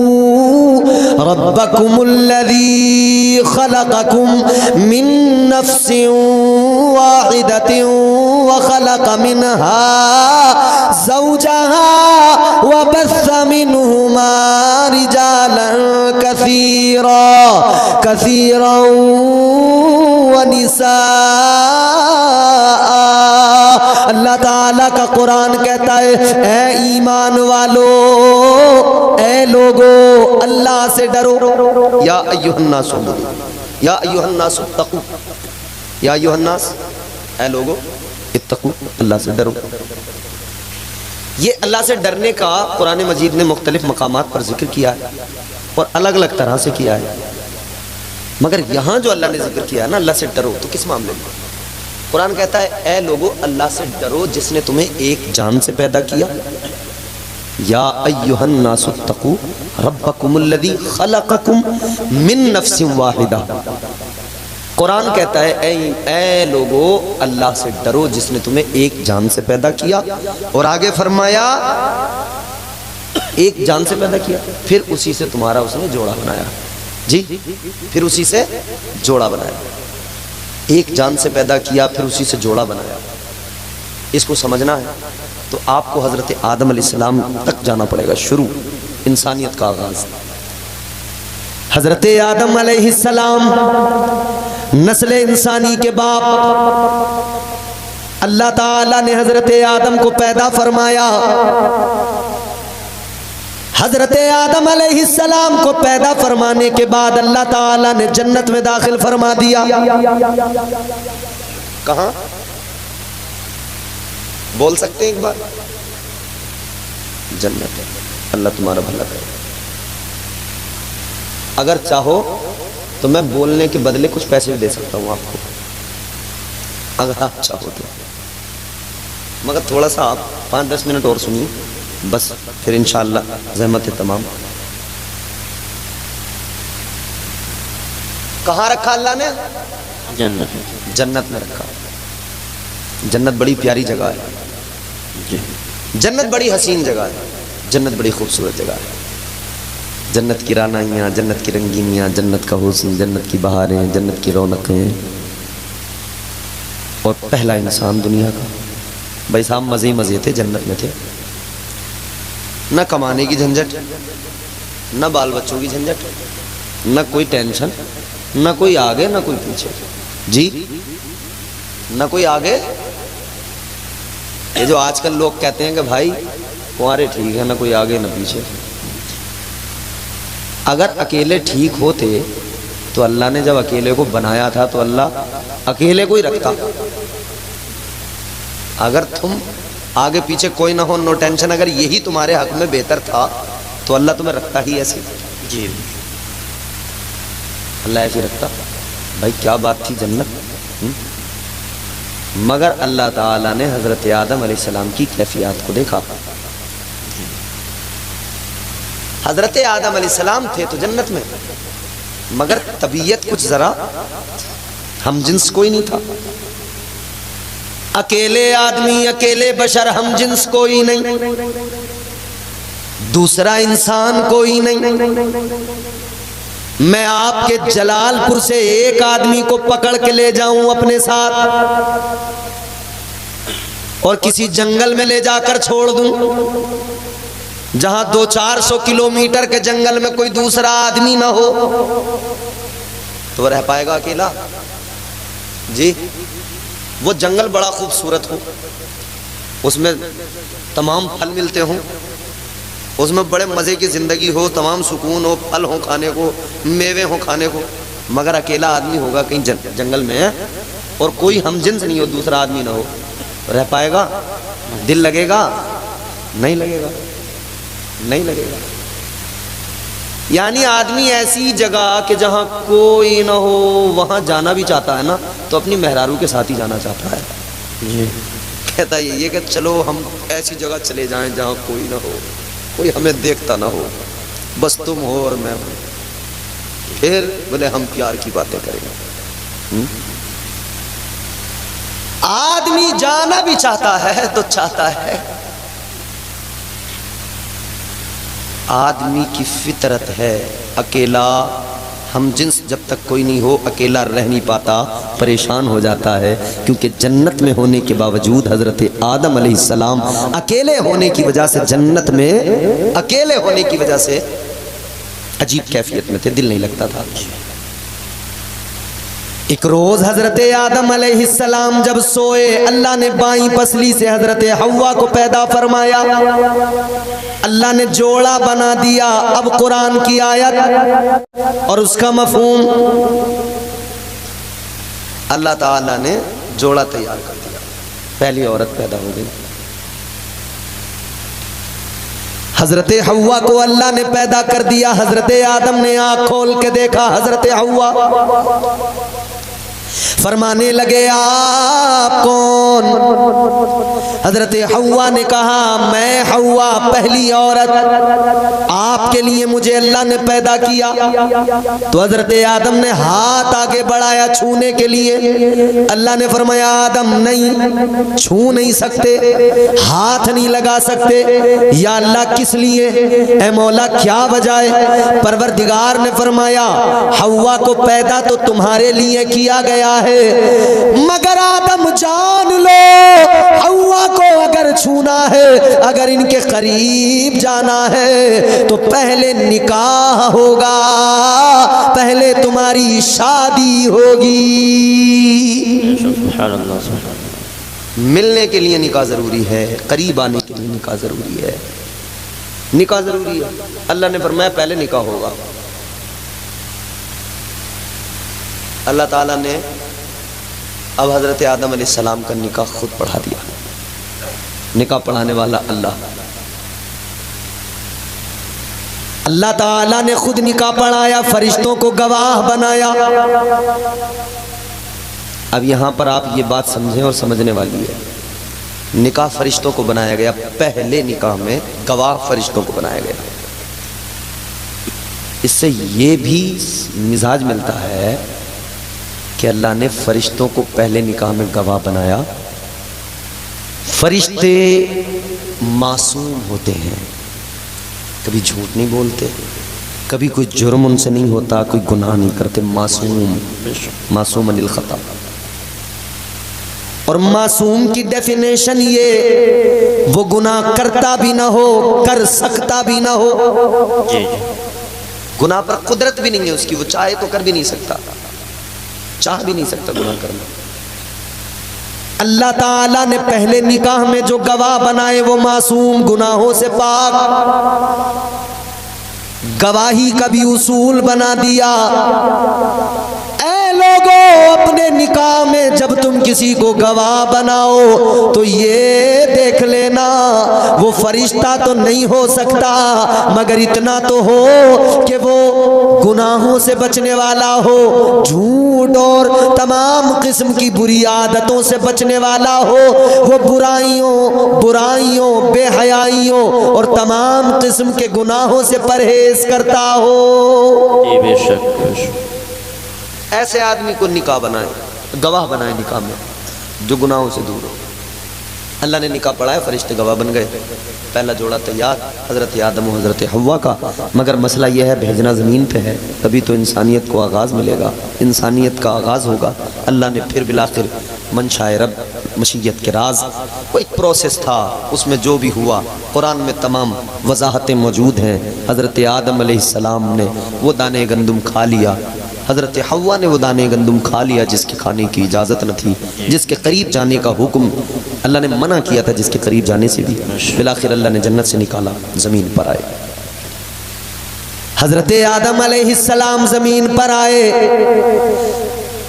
रब्बकुमुल्लज़ी खलक़कुम मिन नफ्सिन वाहिदतिन व खलक़ मिनहा ज़ौजहा व बस्स मिनहुमा रिजालन कसीरा व निसा। अल्लाह ताला का कुरान कहता है, ऐ ईमान वालो, ऐ लोगो, अल्लाह से डरो। या अय्युहन्नास, या अय्युहन्नास इत्तकू, या अय्युहन्नास, ऐ लोगो इत्तकू, अल्लाह से डरो। ये अल्लाह से डरने का कुरान मजीद ने मुख्तलिफ मकामात पर जिक्र किया है और अलग अलग तरह से किया है, मगर यहाँ जो अल्लाह ने जिक्र किया है ना, अल्लाह से डरो, तो किस मामले में? कुरान कहता है, ऐ लोगो अल्लाह से डरो जिसने तुम्हें एक जान से पैदा किया। या अय्युहन नासु तक़ू रब्बकुमुल्लज़ी खलक़कुम मिन नफ्सिन वाहिदा। कुरान कहता है, ऐ लोगो अल्लाह से डरो जिसने तुम्हें एक जान से पैदा किया, और आगे फरमाया एक जान से पैदा किया, फिर उसी से तुम्हारा उसने जोड़ा बनाया। जी, फिर उसी से जोड़ा बनाया। एक जान से पैदा किया, फिर उसी से जोड़ा बनाया। इसको समझना है तो आपको हजरत आदम अलैहिस्सलाम तक जाना पड़ेगा, शुरू इंसानियत का आगाज। हजरत आदम अलैहिस्सलाम नस्ल इंसानी के बाप, अल्लाह ताला ने हजरत आदम को पैदा फरमाया। हजरत आदम अलैहिस्सलाम को पैदा फरमाने के बाद अल्लाह ताला ने जन्नत में दाखिल फरमा दिया। कहाँ बोल सकते हैं एक बार? जन्नत है। अल्लाह तुम्हारा भला करे। अगर चाहो तो मैं बोलने के बदले कुछ पैसे भी दे सकता हूँ आपको, अगर आप चाहो तो। मगर थोड़ा सा आप 5-10 मिनट और सुनिए बस, फिर इंशाअल्लाह ज़हमत तमाम। कहाँ रखा अल्लाह ने? जन्नत। जन्नत में रखा। जन्नत बड़ी प्यारी जगह है जी। जन्नत बड़ी हसीन जगह है, जन्नत बड़ी खूबसूरत जगह है। जन्नत की रानाइयाँ, जन्नत की रंगीनियाँ, जन्नत का हुस्न, जन्नत की बहारें, जन्नत की रौनकें, और पहला इंसान दुनिया का। भाई साहब मज़े ही मज़े थे, जन्नत में थे। न कमाने की झंझट, न बाल बच्चों की झंझट, न कोई टेंशन, न कोई आगे न कोई पीछे। जी, न कोई आगे। ये जो आजकल लोग कहते हैं कि भाई कुंवारे ठीक है, ना कोई आगे ना पीछे। अगर अकेले ठीक होते तो अल्लाह ने जब अकेले को बनाया था तो अल्लाह अकेले को ही रखता। अगर तुम आगे पीछे कोई ना हो, नो टेंशन, अगर यही तुम्हारे हक में बेहतर था तो अल्लाह तुम्हें रखता ही ऐसे। जी। अल्लाह ऐसे रखता। भाई क्या बात थी जन्नत। मगर अल्लाह ताला ने हज़रत आदम अलैहिस्सलाम की कैफियत को देखा। हज़रत आदम अलैहिस्सलाम थे तो जन्नत में, मगर तबीयत कुछ ज़रा हम जिन्स कोई नहीं था। अकेले आदमी, अकेले बशर, हम जिन्स कोई नहीं, दूसरा इंसान कोई नहीं। मैं आपके जलालपुर से एक आदमी को पकड़ के ले जाऊं अपने साथ और किसी जंगल में ले जाकर छोड़ दूं, जहां 200-400 किलोमीटर के जंगल में कोई दूसरा आदमी ना हो, तो वह रह पाएगा अकेला? जी। वो जंगल बड़ा खूबसूरत हो, उसमें तमाम फल मिलते हों, उसमें बड़े मज़े की ज़िंदगी हो, तमाम सुकून हो, फल हो खाने को, मेवे हो खाने को, मगर अकेला आदमी होगा कहीं जंगल में और कोई हम जिन्स नहीं हो, दूसरा आदमी ना हो, रह पाएगा? दिल लगेगा? नहीं लगेगा, नहीं लगेगा। यानी आदमी ऐसी जगह कि जहाँ कोई ना हो वहाँ जाना भी चाहता है ना, तो अपनी मेहरारू के साथ ही जाना चाहता है। जी। कहता ये कि चलो हम ऐसी जगह चले जाएं जहाँ कोई ना हो, कोई हमें देखता ना हो, बस तुम हो और मैं हूँ, फिर बोले हम प्यार की बातें करेंगे। आदमी जाना भी चाहता है तो चाहता है, आदमी की फितरत है अकेला, हम जिन्स जब तक कोई नहीं हो अकेला रह नहीं पाता, परेशान हो जाता है। क्योंकि जन्नत में होने के बावजूद हज़रत आदम अलैहिस्सलाम अकेले होने की वजह से, जन्नत में अकेले होने की वजह से अजीब कैफियत में थे, दिल नहीं लगता था। एक रोज हजरत आदम अलैहिस्सलाम जब सोए, अल्लाह ने बाईं पसली से हजरत हव्वा को पैदा फरमाया, अल्लाह ने जोड़ा बना दिया। अब कुरान की आयत और उसका मफहूम, अल्लाह ताला ने जोड़ा तैयार कर दिया, पहली औरत पैदा हो गई। हजरत हव्वा को अल्लाह ने पैदा कर दिया। हजरत आदम ने आँख खोल के देखा, हजरत हव्वा फरमाने लगे आप कौन? हजरत हव्वा ने कहा मैं हव्वा, पहली औरत, आपके लिए मुझे अल्लाह ने पैदा किया। तो हजरत आदम ने हाथ आगे बढ़ाया छूने के लिए, अल्लाह ने फरमाया आदम नहीं, छू नहीं सकते, हाथ नहीं लगा सकते। या अल्लाह किस लिए? ए मौला क्या वजह है? परवरदिगार ने फरमाया हव्वा को पैदा तो तुम्हारे लिए किया गया है, मगर आदम जान लो हव्वा को अगर छूना है, अगर इनके करीब जाना है तो पहले निकाह होगा, पहले तुम्हारी शादी होगी। मिलने के लिए निकाह जरूरी है, करीब आने के लिए निकाह जरूरी है, निकाह जरूरी है। अल्लाह ने फरमाया पहले निकाह होगा। अल्लाह ताला ने अब हज़रत आदम अलैहिस्सलाम का निकाह खुद पढ़ा दिया। निकाह पढ़ाने वाला अल्लाह ताला ने खुद निकाह पढ़ाया, फरिश्तों को गवाह बनाया। अब यहाँ पर आप ये बात समझें और समझने वाली है। निकाह फरिश्तों को बनाया गया, पहले निकाह में गवाह फरिश्तों को बनाया गया। इससे ये भी मिजाज मिलता है कि अल्लाह ने फरिश्तों को पहले निकाह में गवाह बनाया। फरिश्ते मासूम होते हैं, कभी झूठ नहीं बोलते, कभी कोई जुर्म उनसे नहीं होता, कोई गुनाह नहीं करते, मासूम अनिल खता। और मासूम की डेफिनेशन ये, वो गुनाह करता भी ना हो, कर सकता भी ना हो। गुनाह पर कुदरत भी नहीं है उसकी, वो चाहे तो कर भी नहीं सकता, चाह भी नहीं सकता गुनाह करना। अल्लाह ताला ने पहले निकाह में जो गवाह बनाए वो मासूम, गुनाहों से पाक। गवाही का भी उसूल बना दिया। ऐ लोगों, अपने निकाह में जब तुम किसी को गवाह बनाओ तो ये देख लेना, वो फरिश्ता तो नहीं हो सकता, मगर इतना तो हो कि वो गुनाहों से बचने वाला हो, झूठ और तमाम किस्म की बुरी आदतों से बचने वाला हो, वो बुराइयों बेहयाइयों और तमाम किस्म के गुनाहों से परहेज करता हो। बेशक ऐसे आदमी को निकाह बनाए, गवाह बनाए निकाह में, जो गुनाहों से दूर हो। अल्लाह ने निकाह पढ़ाया, फरिश्ते गवाह बन गए। पहला जोड़ा तैयार, हज़रत आदम और हज़रत हव्वा का। मगर मसला यह है, भेजना ज़मीन पे है, तभी तो इंसानियत को आगाज़ मिलेगा, इंसानियत का आगाज़ होगा। अल्लाह ने फिर बिलाखिर मंशाए रब, मशीयत के राज, वो एक प्रोसेस था, उसमें जो भी हुआ कुरान में तमाम वजाहतें मौजूद हैं। हज़रत आदम अलैहिस्सलाम ने वो दाने गंदुम खा लिया, हज़रत हव्वा ने वो दाने गंदुम खा लिया जिसके खाने की इजाज़त न थी, जिसके करीब जाने का हुक्म अल्लाह ने मना किया था, जिसके करीब जाने से भी। बिलाखिर अल्लाह ने जन्नत से निकाला, ज़मीन पर आए। हज़रत आदम अलैहिस्सलाम ज़मीन पर आए।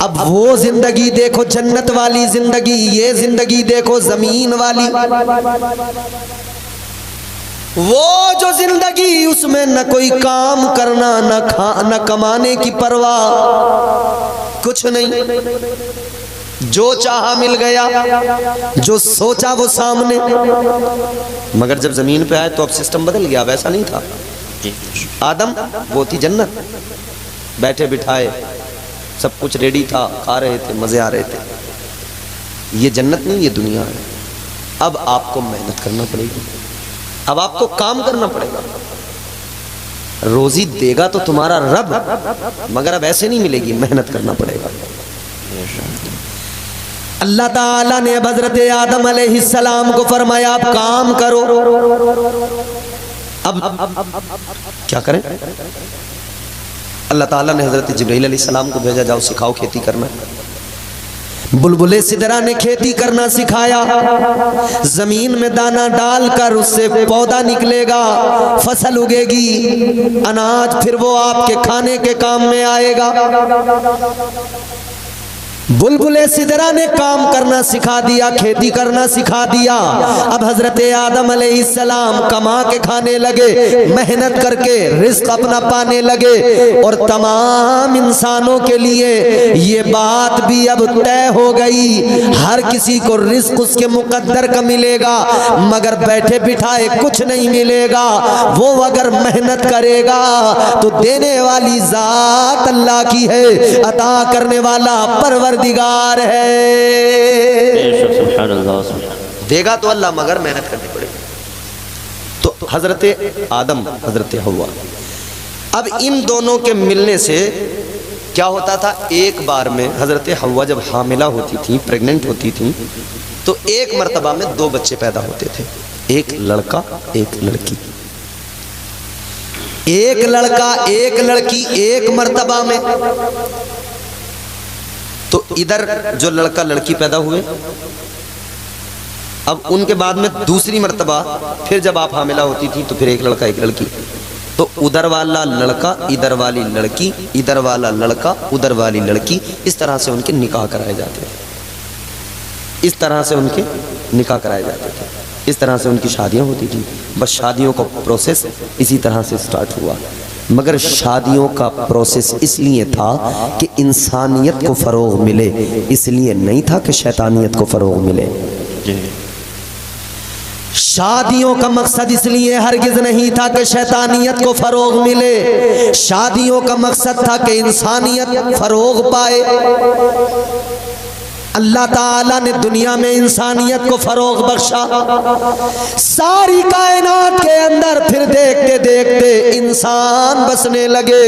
अब वो जिंदगी देखो, जन्नत वाली जिंदगी, ये जिंदगी देखो ज़मीन वाली। वो जो जिंदगी, उसमें न कोई काम करना, न कमाने की परवाह, कुछ नहीं, जो चाहा मिल गया, जो सोचा वो सामने। मगर जब जमीन पे आए तो अब सिस्टम बदल गया, वैसा नहीं था। आदम वो थी जन्नत, बैठे बिठाए सब कुछ रेडी था, खा रहे थे, मजे आ रहे थे। ये जन्नत नहीं, ये दुनिया है। अब आपको मेहनत करना पड़ेगी, अब आपको काम करना पड़ेगा। रोजी देगा तो तुम्हारा रब, मगर अब ऐसे नहीं मिलेगी, मेहनत करना पड़ेगा। अल्लाह ताला ने हज़रत आदम अलैहिस्सलाम को फरमाया, आप काम करो। अब क्या करें? अल्लाह ताला ने हज़रत जिब्रील अलैहिस्सलाम को भेजा, जाओ सिखाओ खेती करना। बुलबुले सिदरा ने खेती करना सिखाया। जमीन में दाना डालकर उससे पौधा निकलेगा, फसल उगेगी, अनाज फिर वो आपके खाने के काम में आएगा। बुलबुले सिदरा ने काम करना सिखा दिया, खेती करना सिखा दिया। अब हजरत आदम अलैहिस्सलाम कमा के खाने लगे, मेहनत करके रिस्क अपना पाने लगे। और तमाम इंसानों के लिए ये बात भी अब तय हो गई, हर किसी को रिस्क उसके मुकद्दर का मिलेगा, मगर बैठे बिठाए कुछ नहीं मिलेगा। वो अगर मेहनत करेगा तो देने वाली जात अल्लाह की है, अता करने वाला परवरदिगार है। देगा तो अल्लाह, मगर मेहनत करनी पड़ेगी। तो हजरत आदम, हजरत हव्वा, अब इन दोनों के मिलने से क्या होता था, एक बार में हजरत हव्वा जब हामिला होती थी, प्रेग्नेंट होती थी, तो एक मर्तबा में 2 बच्चे पैदा होते थे, एक लड़का एक लड़की। एक लड़का एक लड़की एक मर्तबा में। तो इधर जो लड़का लड़की पैदा हुए, अब उनके बाद में दूसरी मर्तबा फिर जब आप हामिला होती थी तो फिर एक लड़का एक लड़की। तो उधर वाला लड़का, इधर वाली लड़की, इधर वाला लड़का, उधर वाली लड़की, इस तरह से उनके निकाह कराए जाते थे। इस तरह से उनके निकाह कराए जाते थे, इस तरह से उनकी शादियां होती थी। बस शादियों का प्रोसेस इसी तरह से स्टार्ट हुआ। मगर शादियों का प्रोसेस इसलिए था कि इंसानियत को फ़रोग़ मिले, इसलिए नहीं था कि शैतानियत को फ़रोग़ मिले। शादियों का मकसद इसलिए हरगिज नहीं था कि शैतानियत को फरोग मिले, शादियों का मकसद था कि इंसानियत फरोग पाए। अल्लाह ताला ने दुनिया में इंसानियत को फरोग बख्शा। सारी कायनात के अंदर फिर देखते देखते इंसान बसने लगे,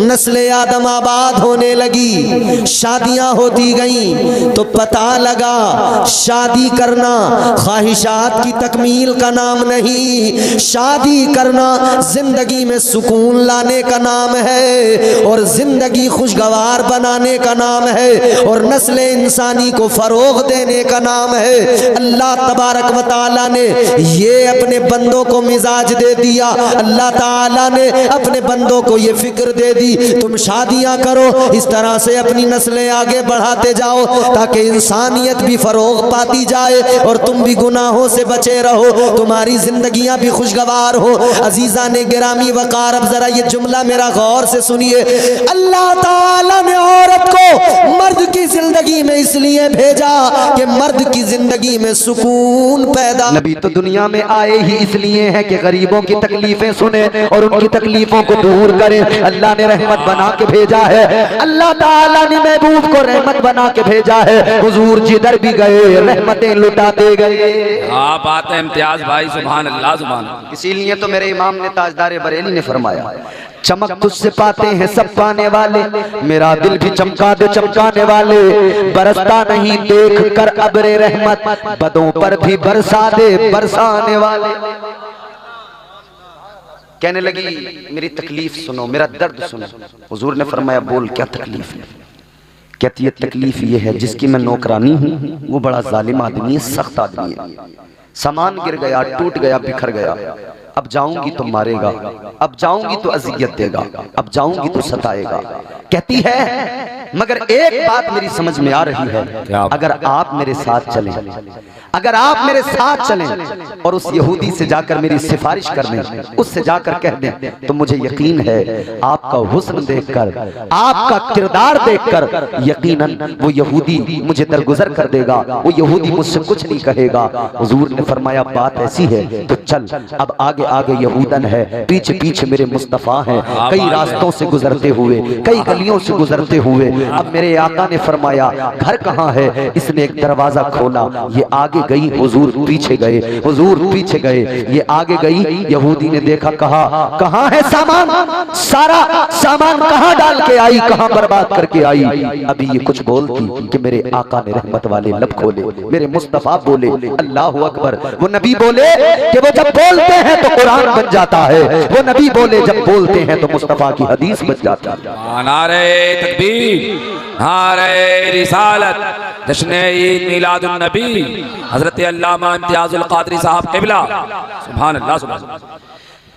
नस्ले आदम आबाद होने लगी, शादियां होती गईं। तो पता लगा शादी करना ख्वाहिशात की तकमील का नाम नहीं, शादी करना जिंदगी में सुकून लाने का नाम है और जिंदगी खुशगवार बनाने का नाम है और नस्ल इंसान को फरोग देने का नाम है। अल्लाह तबारक व तआला ने ये अपने बंदों को मिजाज दे दिया, अल्लाह ताला ने अपने बंदों को ये फिक्र दे दी, तुम शादियां करो, इस तरह से अपनी नस्लें आगे बढ़ाते जाओ ताकि इंसानियत भी फरोग पाती जाए और तुम भी गुनाहों से बचे रहो, तुम्हारी जिंदगियां भी खुशगवार हो। अजीजा ने गिरामी वकार, अब जरा ये जुमला मेरा गौर से सुनिए। अल्लाह ताला ने औरत को मर्द की जिंदगी में इसलिए भेजा कि मर्द की जिंदगी में सुकून पैदा। नबी तो दुनिया में आए ही इसलिए हैं कि गरीबों की तकलीफें सुने और उनकी तकलीफों को दूर करें। अल्लाह ने रहमत बना के भेजा है, अल्लाह ताला ने महबूब को रहमत बना के भेजा है। हुजूर जिधर भी गए रहमतें लुटाते गए। आप आते हैं इम्तियाज भाई, सुभान अल्लाह सुभान। इसीलिए तो मेरे इमाम ने ताजदार बरेली ने फरमाया, चमक तुझसे पाते हैं सब पाने वाले, मेरा दिल भी चमका दे चमकाने वाले, बरसता नहीं देख कर अबरे रहमत, बदों पर भी बरसा दे बरसाने वाले। कहने लगी मेरी तकलीफ सुनो, मेरा दर्द सुनो। हुजूर ने फरमाया बोल क्या तकलीफ है? कहती है तकलीफ ये है जिसकी मैं नौकरानी हूँ वो बड़ा जालिम आदमी है, सख्त आदमी है, सामान गिर गया, टूट गया, बिखर गया, अब जाऊंगी तो मारेगा, अब जाऊंगी तो अजियत देगा, अब जाऊंगी तो सताएगा। कहती है मगर एक बात मेरी समझ में आ रही है, अगर आप मेरे साथ चलें, अगर आप मेरे साथ चलें और उस यहूदी से जाकर मेरी सिफारिश कर दें, उससे जाकर कह दें, तो मुझे यकीन है आपका हुस्न देखकर, आपका किरदार देखकर यकीनन वो यहूदी मुझे दरगुजर कर देगा, वो यहूदी मुझसे कुछ नहीं कहेगा। हुजूर ने फरमाया बात ऐसी है तो चल, अब आगे आगे यहूदन है, पीछे पीछे मेरे मुस्तफा हैं, कई रास्तों से गुजरते हुए, कई गलियों से गुजरते हुए। अब मेरे आका ने फरमाया घर कहाँ है? इसने एक दरवाजा खोला, ये आगे गई, हुजूर पीछे गए, हुजूर पीछे गए, ये आगे गई, यहूदी ने देखा, कहा कहाँ है सामान, सारा सामान कहाँ डाल के आई, कहाँ बर्बाद करके आई। अभी ये कुछ बोलती कि मेरे आका ने रहमत वाले लब खोले, मेरे मुस्तफा बोले अल्लाह अकबर। वो नबी बोले कि वो जब बोलते हैं तो कुरान बन जाता है, वो नबी बोले जब बोलते हैं तो मुस्तफा की हदीस बन जाती है। नारे तकबीर, नारे रिसालत, जश्न ईद मिलादुन नबी हजरत अल्लामा इम्तियाजुल कादरी साहब क़िबला, सुभान अल्लाह सुभान अल्लाह।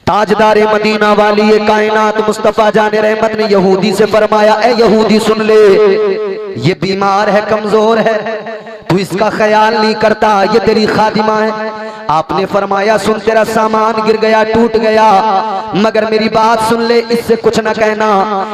ताजदारे मदीना वाली ये कायनात मुस्तफा जाने रहमत ने यहूदी से फरमाया, ए यहूदी सुन ले, ये बीमार है, कमजोर है, तू इसका ख्याल नहीं करता, ये तेरी खादिमा है। आपने फरमाया सुन, तेरा सामान गिर गया, टूट गया, मगर मेरी बात सुन ले, इससे कुछ न कहना,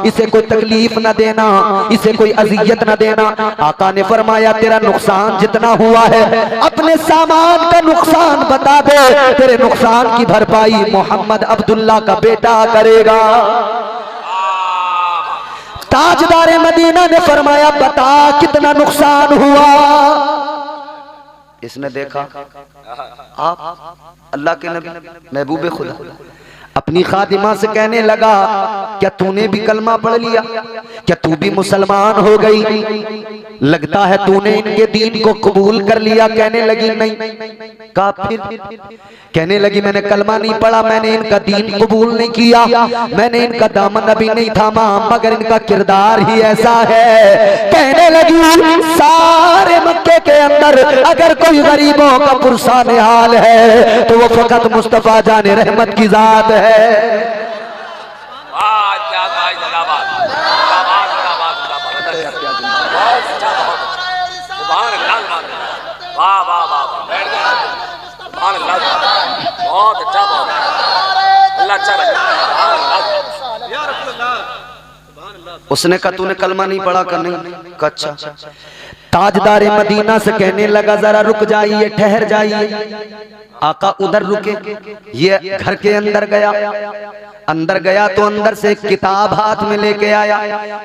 इसे कोई तकलीफ न देना, इसे कोई अजियत न देना। आका ने फरमाया तेरा नुकसान जितना हुआ है अपने सामान का नुकसान बता दे, तेरे नुकसान की भरपाई मोहम्मद अब्दुल्ला का बेटा करेगा। ताजदारे मदीना ने फरमाया बता कितना नुकसान हुआ। इसने देखा आप अल्लाह के नबी महबूब खुदा अपनी खादिमा से कहने लगा, क्या तूने भी कलमा पढ़ लिया, क्या तू भी मुसलमान हो गई, लगता है तूने इनके दीन को कबूल कर लिया। कहने लगी नहीं। कहा फिर? कहने लगी मैंने कलमा नहीं पढ़ा, मैंने इनका दीन कबूल नहीं किया, मैंने इनका दामन अभी नहीं थामा, मगर इनका किरदार ही ऐसा है। कहने लगी सारे मक्के के अंदर अगर कोई गरीबों का पुरसा निहाल है तो वो फकत मुस्तफा जाने रहमत की जात है। बहुत अच्छा, अल्लाह अच्छा रखे। उसने कहा तूने कलमा नहीं पढ़ा कर? नहीं। अच्छा ताजदार मदीना से कहने लगा जरा रुक जाइए, ठहर जाइए। आका उधर रुके, ये घर के अंदर गया। अंदर गया तो अंदर से एक किताब हाथ में लेके आया।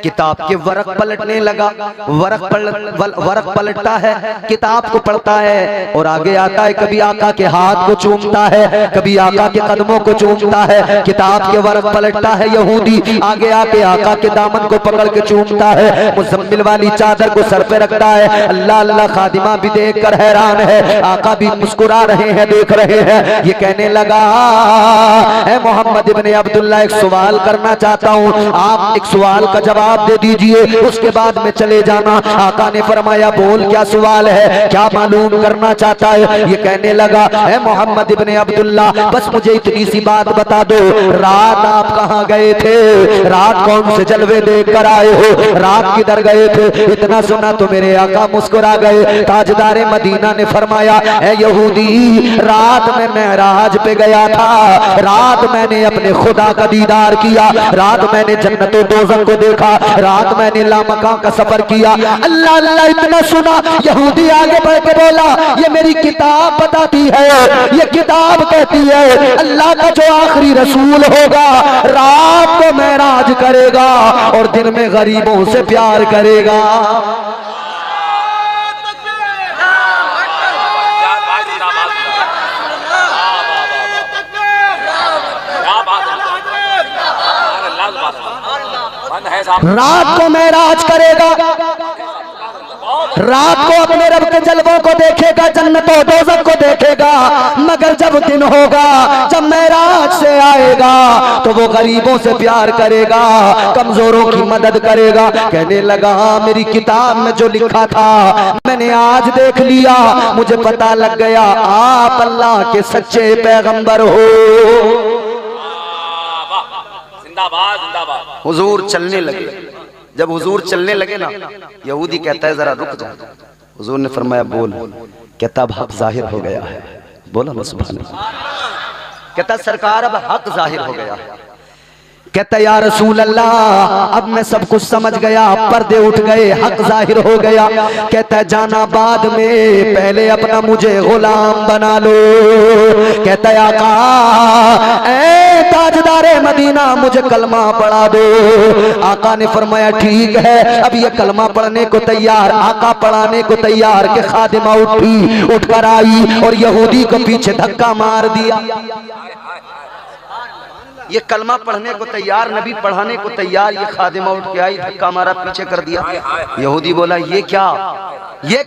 किताब के वरक पलटने लगा। वरक पलटता है, किताब को पढ़ता है और आगे आता है। कभी आका के हाथ को चूमता है, कभी आका के कदमों को चूमता है। किताब के वरक पलटता है यहूदी, आगे आके आका के दामन को पकड़ के चूमता है। मुज़म्मिल वाली चादर को सर पे रखता है। अल्लाह अल्लाह, खादिमा भी देख कर हैरान है, आका भी मुस्कुरा रहे हैं, देख रहे हैं। ये कहने लगा, है मोहम्मद इब्ने अब्दुल्लाह, एक सवाल करना चाहता हूँ, आप एक सवाल का जवाब दे दीजिए, उसके बाद में चले जाना। आका ने फरमाया बोल क्या सवाल है, क्या मालूम करना चाहता है। ये कहने लगा, है मोहम्मद इब्ने अब्दुल्लाह, बस मुझे इतनी सी बात बता दो, रात आप कहाँ गए थे, रात कौन से जलवे देख कर आए हो, रात किधर गए थे। इतना सुना तो मेरे आका मुस्कुरा गए। ताजदारे मदीना ने फरमाया, है यहूदी, रात में मेराज पे गया था, रात मैंने अपने खुदा का दीदार किया, रात मैंने जन्नत और दोज़ख को देखा, रात मैंने लामकान का सफर किया। अल्लाह अल्लाह, इतना सुना यहूदी आगे बढ़ के बोला, ये मेरी किताब बताती है, ये किताब कहती है अल्लाह का जो आखिरी रसूल होगा रात को मेराज करेगा और दिन में गरीबों से प्यार करेगा। रात को मेराज करेगा, रात को अपने रब के जलवों को देखेगा, जन्नत और दोज़ख को देखेगा। मगर जब दिन होगा, जब मेराज से आएगा तो वो गरीबों से प्यार करेगा, कमजोरों की मदद करेगा। कहने लगा, मेरी किताब में जो लिखा था मैंने आज देख लिया, मुझे पता लग गया आप अल्लाह के सच्चे पैगंबर हो। हुजूर चलने लगे। जब हुजूर चलने लगे ना, यहूदी कहता है जरा रुक जा। हुजूर ने फरमाया बोल। कहता अब हक जाहिर हो गया है। बोला ना सुभान अल्लाह। कहता सरकार अब हक जाहिर हो गया है। कहता या रसूल अल्लाह, अब मैं सब कुछ समझ गया, पर्दे उठ गए, हक जाहिर हो गया। कहता है जाना बाद में, पहले अपना मुझे गुलाम बना लो। कहता है आका, ए ताजदारे मदीना, मुझे कलमा पढ़ा दो। आका ने फरमाया ठीक है। अब ये कलमा पढ़ने को तैयार, आका पढ़ाने को तैयार कि खादिमा उठी, उठकर आई और यहूदी को पीछे धक्का मार दिया। ये कलमा पढ़ने को तैयार, नबी पढ़ाने को तैयार, ये खादिमा उठ के आई, धक्का मारा, पीछे कर दिया। यहूदी बोला ये क्या, ये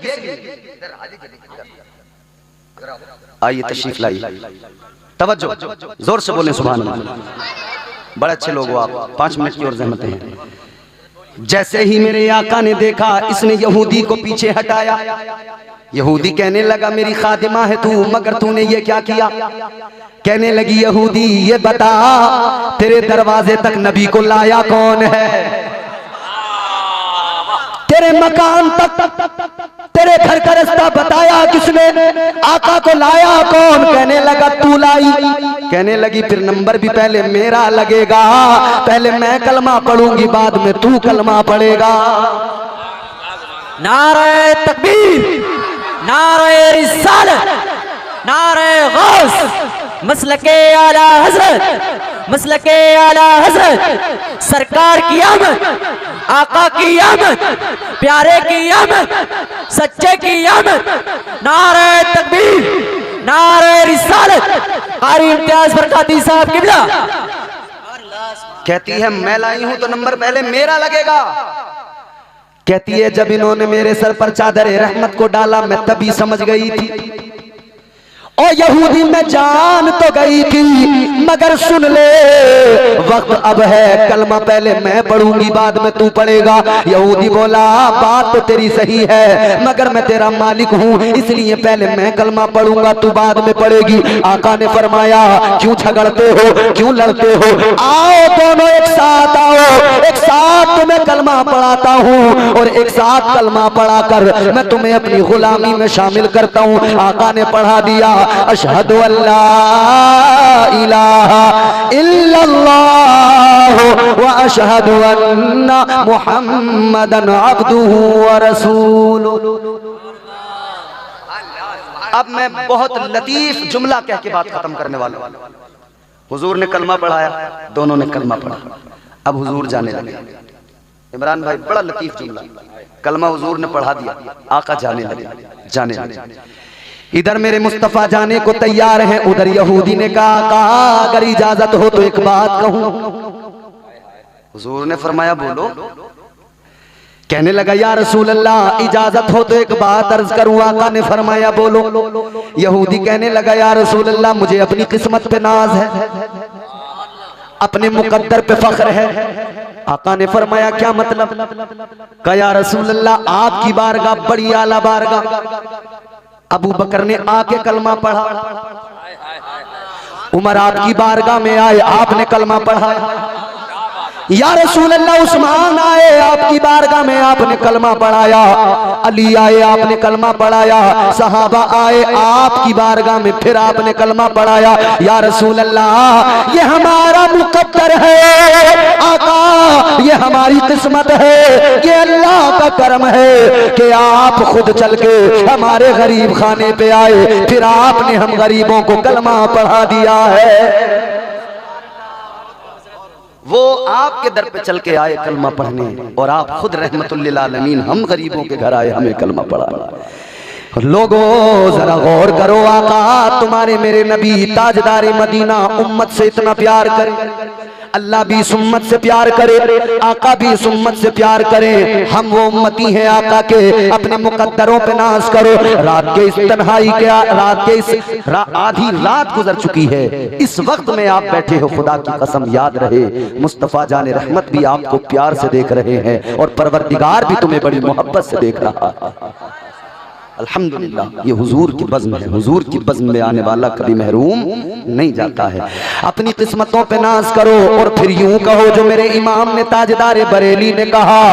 आइए तशरीफ लाइए, तवज्जो, जोर से बोले सुभान अल्लाह। बड़े अच्छे लोग हो आप, 5 मिनट की और ज़हमतें हैं। जैसे ही मेरे आका ने देखा, इसने यहूदी को पीछे हटाया। यहूदी कहने लगा मेरी खादिमा है तू, मगर तूने ये क्या किया। कहने लगी यहूदी ये बता, तेरे दरवाजे तक नबी को लाया कौन है, तेरे मकान तक, तेरे घर का रास्ता बताया किसने, आका को लाया कौन। कहने लगा तू लाई। कहने लगी फिर नंबर भी पहले मेरा लगेगा, पहले मैं कलमा पढ़ूंगी, बाद में तू कलमा पढ़ेगा। नारे तकबीर, नारे रिसालत, नारे गौस, मसलके आला हजरत, मसलके आला हजरत, सरकार की आमद, आका की आमद, प्यारे की आमद, सच्चे की आमद। नारे तकबीर, नारे रिसालत, कारी इम्तियाज बरकाती साहब किबला। कहती है मैं लाई हूं तो नंबर पहले मेरा लगेगा। कहती है जब इन्होंने मेरे सर पर चादर रहमत को डाला मैं तभी समझ गई थी। और यहूदी में जान तो गई थी, मगर सुन ले वक्त अब है, कलमा पहले मैं पढ़ूंगी बाद में तू पढ़ेगा। यहूदी बोला बात तो तेरी सही है, मगर मैं तेरा मालिक हूँ, इसलिए पहले मैं कलमा पढ़ूंगा, तू बाद में पढ़ेगी। आका ने फरमाया क्यों झगड़ते हो, क्यों लड़ते हो, आओ दोनों एक साथ आओ, एक साथ तुम्हें कलमा पढ़ाता हूँ और एक साथ कलमा पढ़ाकर मैं तुम्हें अपनी गुलामी में शामिल करता हूँ। आका ने पढ़ा दिया, अशहदु अल्ला इलाहा इल्लल्लाह व अशहदु अन्ना मुहम्मदन अब्दुहु व रसूलुहु। अब मैं बहुत लतीफ जुमला कह के बात खत्म करने वाला हूं। हुजूर ने कलमा पढ़ाया, दोनों ने कलमा पढ़ा। अब हुजूर जाने लगे। इमरान भाई बड़ा लतीफ जुमला, कलमा हुजूर ने पढ़ा दिया, आका जाने लगे। इधर मेरे मुस्तफा जाने को तैयार हैं, उधर यहूदी ने कहा अगर इजाजत हो तो एक बात कहूं। हुजूर ने फरमाया बोलो। कहने लगा या रसूल अल्लाह इजाजत हो तो एक बात अर्ज करूं। आका ने फरमाया बोलो। यहूदी कहने लगा या रसूल अल्लाह मुझे अपनी किस्मत पे नाज है, अपने मुकद्दर पे फख्र है। आका ने फरमाया क्या मतलब? कहा या रसूल अल्लाह आपकी बारगाह बड़ी आला बारगाह। अबू बकर ने आके कलमा पढ़ा, उमर आपकी बारगाह में आए, आपने कलमा पढ़ा। या रसूल अल्लाह उस्मान आए आपकी बारगाह में, आपने कलमा पढ़ाया। अली आए आपने कलमा पढ़ाया। सहाबा आए आपकी बारगाह में, फिर आपने कलमा पढ़ाया। या रसूल अल्लाह ये हमारा मुकद्दर है आका, ये हमारी किस्मत है, ये अल्लाह का करम है कि आप खुद चल के हमारे गरीब खाने पे आए, फिर आपने हम गरीबों को कलमा पढ़ा दिया है। वो आपके दर पे चल के आए कलमा पढ़ने और आप खुद रहमतुल लिल आलमीन हम गरीबों के घर आए, हमें कलमा पढ़ा। लोगों जरा गौर करो, आका तुम्हारे मेरे नबी ताजदार मदीना उम्मत से इतना प्यार करे, अल्लाह भी इस उम्मत से प्यार करे, आका भी इस उम्मत से प्यार करे। हम वो उम्मती हैं आका के, अपने मुकद्दरों पे नाज करो। रात के इस तन्हाई के आधी रात गुजर चुकी है, इस वक्त में आप बैठे हो, खुदा की कसम याद रहे मुस्तफा जाने रहमत भी आपको प्यार से देख रहे हैं और परवरदिगार भी तुम्हें बड़ी मोहब्बत से देख रहा है। अल्हम्दुलिल्लाह ये हुजूर की बज़्म है, हुजूर की बज़्म में आने वाला कभी महरूम नहीं जाता है। अपनी किस्मतों पे नाज करो और फिर यूं कहो जो मेरे इमाम ने ताजदार बरेली ने कहा,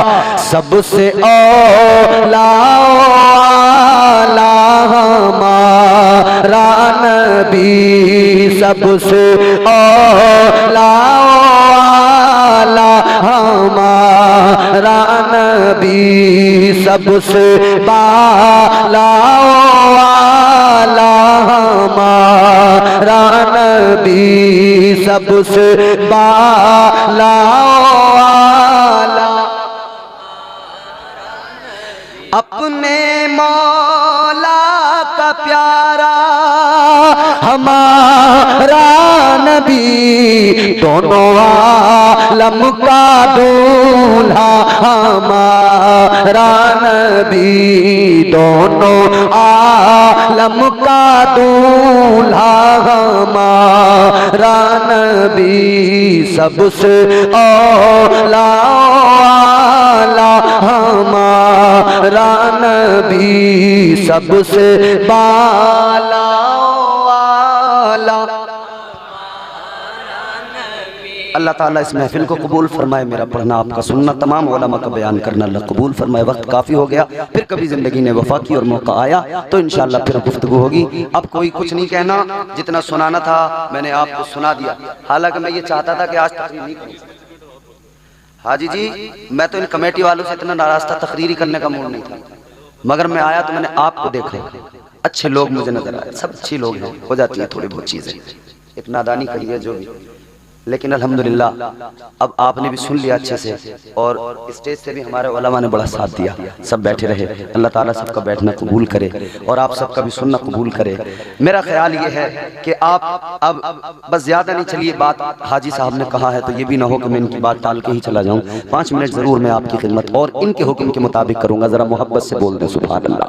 सबसे औला हमारा नबी, सबसे औला हमारा नबी, सबसे बाला वाला हमारा नबी, सबसे बाला वाला। अपने मौला का प्यारा हमारा नबी, दोनों आलम का दूल्हा हमारा नबी, दोनों आलम का दूल्हा हमारा नबी, सबसे औला हमारा नबी, सबसे बाला वाला। अल्लाह ताला इस महफिल को कबूल फरमाए, मेरा पढ़ना आपका सुनना, तमाम उलमा का बयान करना अल्लाह कबूल फरमाए। वक्त काफ़ी हो गया, फिर कभी ज़िंदगी ने वफा की और मौका आया तो इंशाअल्लाह फिर गुफ्तगू होगी। अब कोई कुछ नहीं कहना, जितना सुनाना था मैंने आपको सुना दिया। हालांकि मैं ये चाहता था कि आज तकरीर नहीं करूँ। हाजी जी मैं तो इन कमेटी वालों से इतना नाराज था, तकरीरी करने का मूड नहीं था, मगर मैं आया तो मैंने आपको देखा, अच्छे लोग मुझे नजर आए, सब अच्छी लोग हैं, हो जाती है थोड़ी बहुत चीज़ें, इतना नादानी करी है जो भी, लेकिन अल्हम्दुलिल्लाह अब आपने भी सुन लिया अच्छे से और स्टेज से भी हमारे उलमा ने बड़ा साथ दिया, सब बैठे रहे। अल्लाह ताला सबका बैठना कबूल करे और आप सबका भी सुनना कबूल करे। मेरा ख्याल ये है कि आप अब बस ज़्यादा नहीं चलिए, बात हाजी साहब ने कहा है तो ये भी ना हो कि मैं इनकी बात टाल के ही चला जाऊँ। 5 मिनट ज़रूर मैं आपकी खिदमत और इनके हुक्म के मुताबिक करूँगा। ज़रा मोहब्बत से बोल दें सुभान अल्लाह।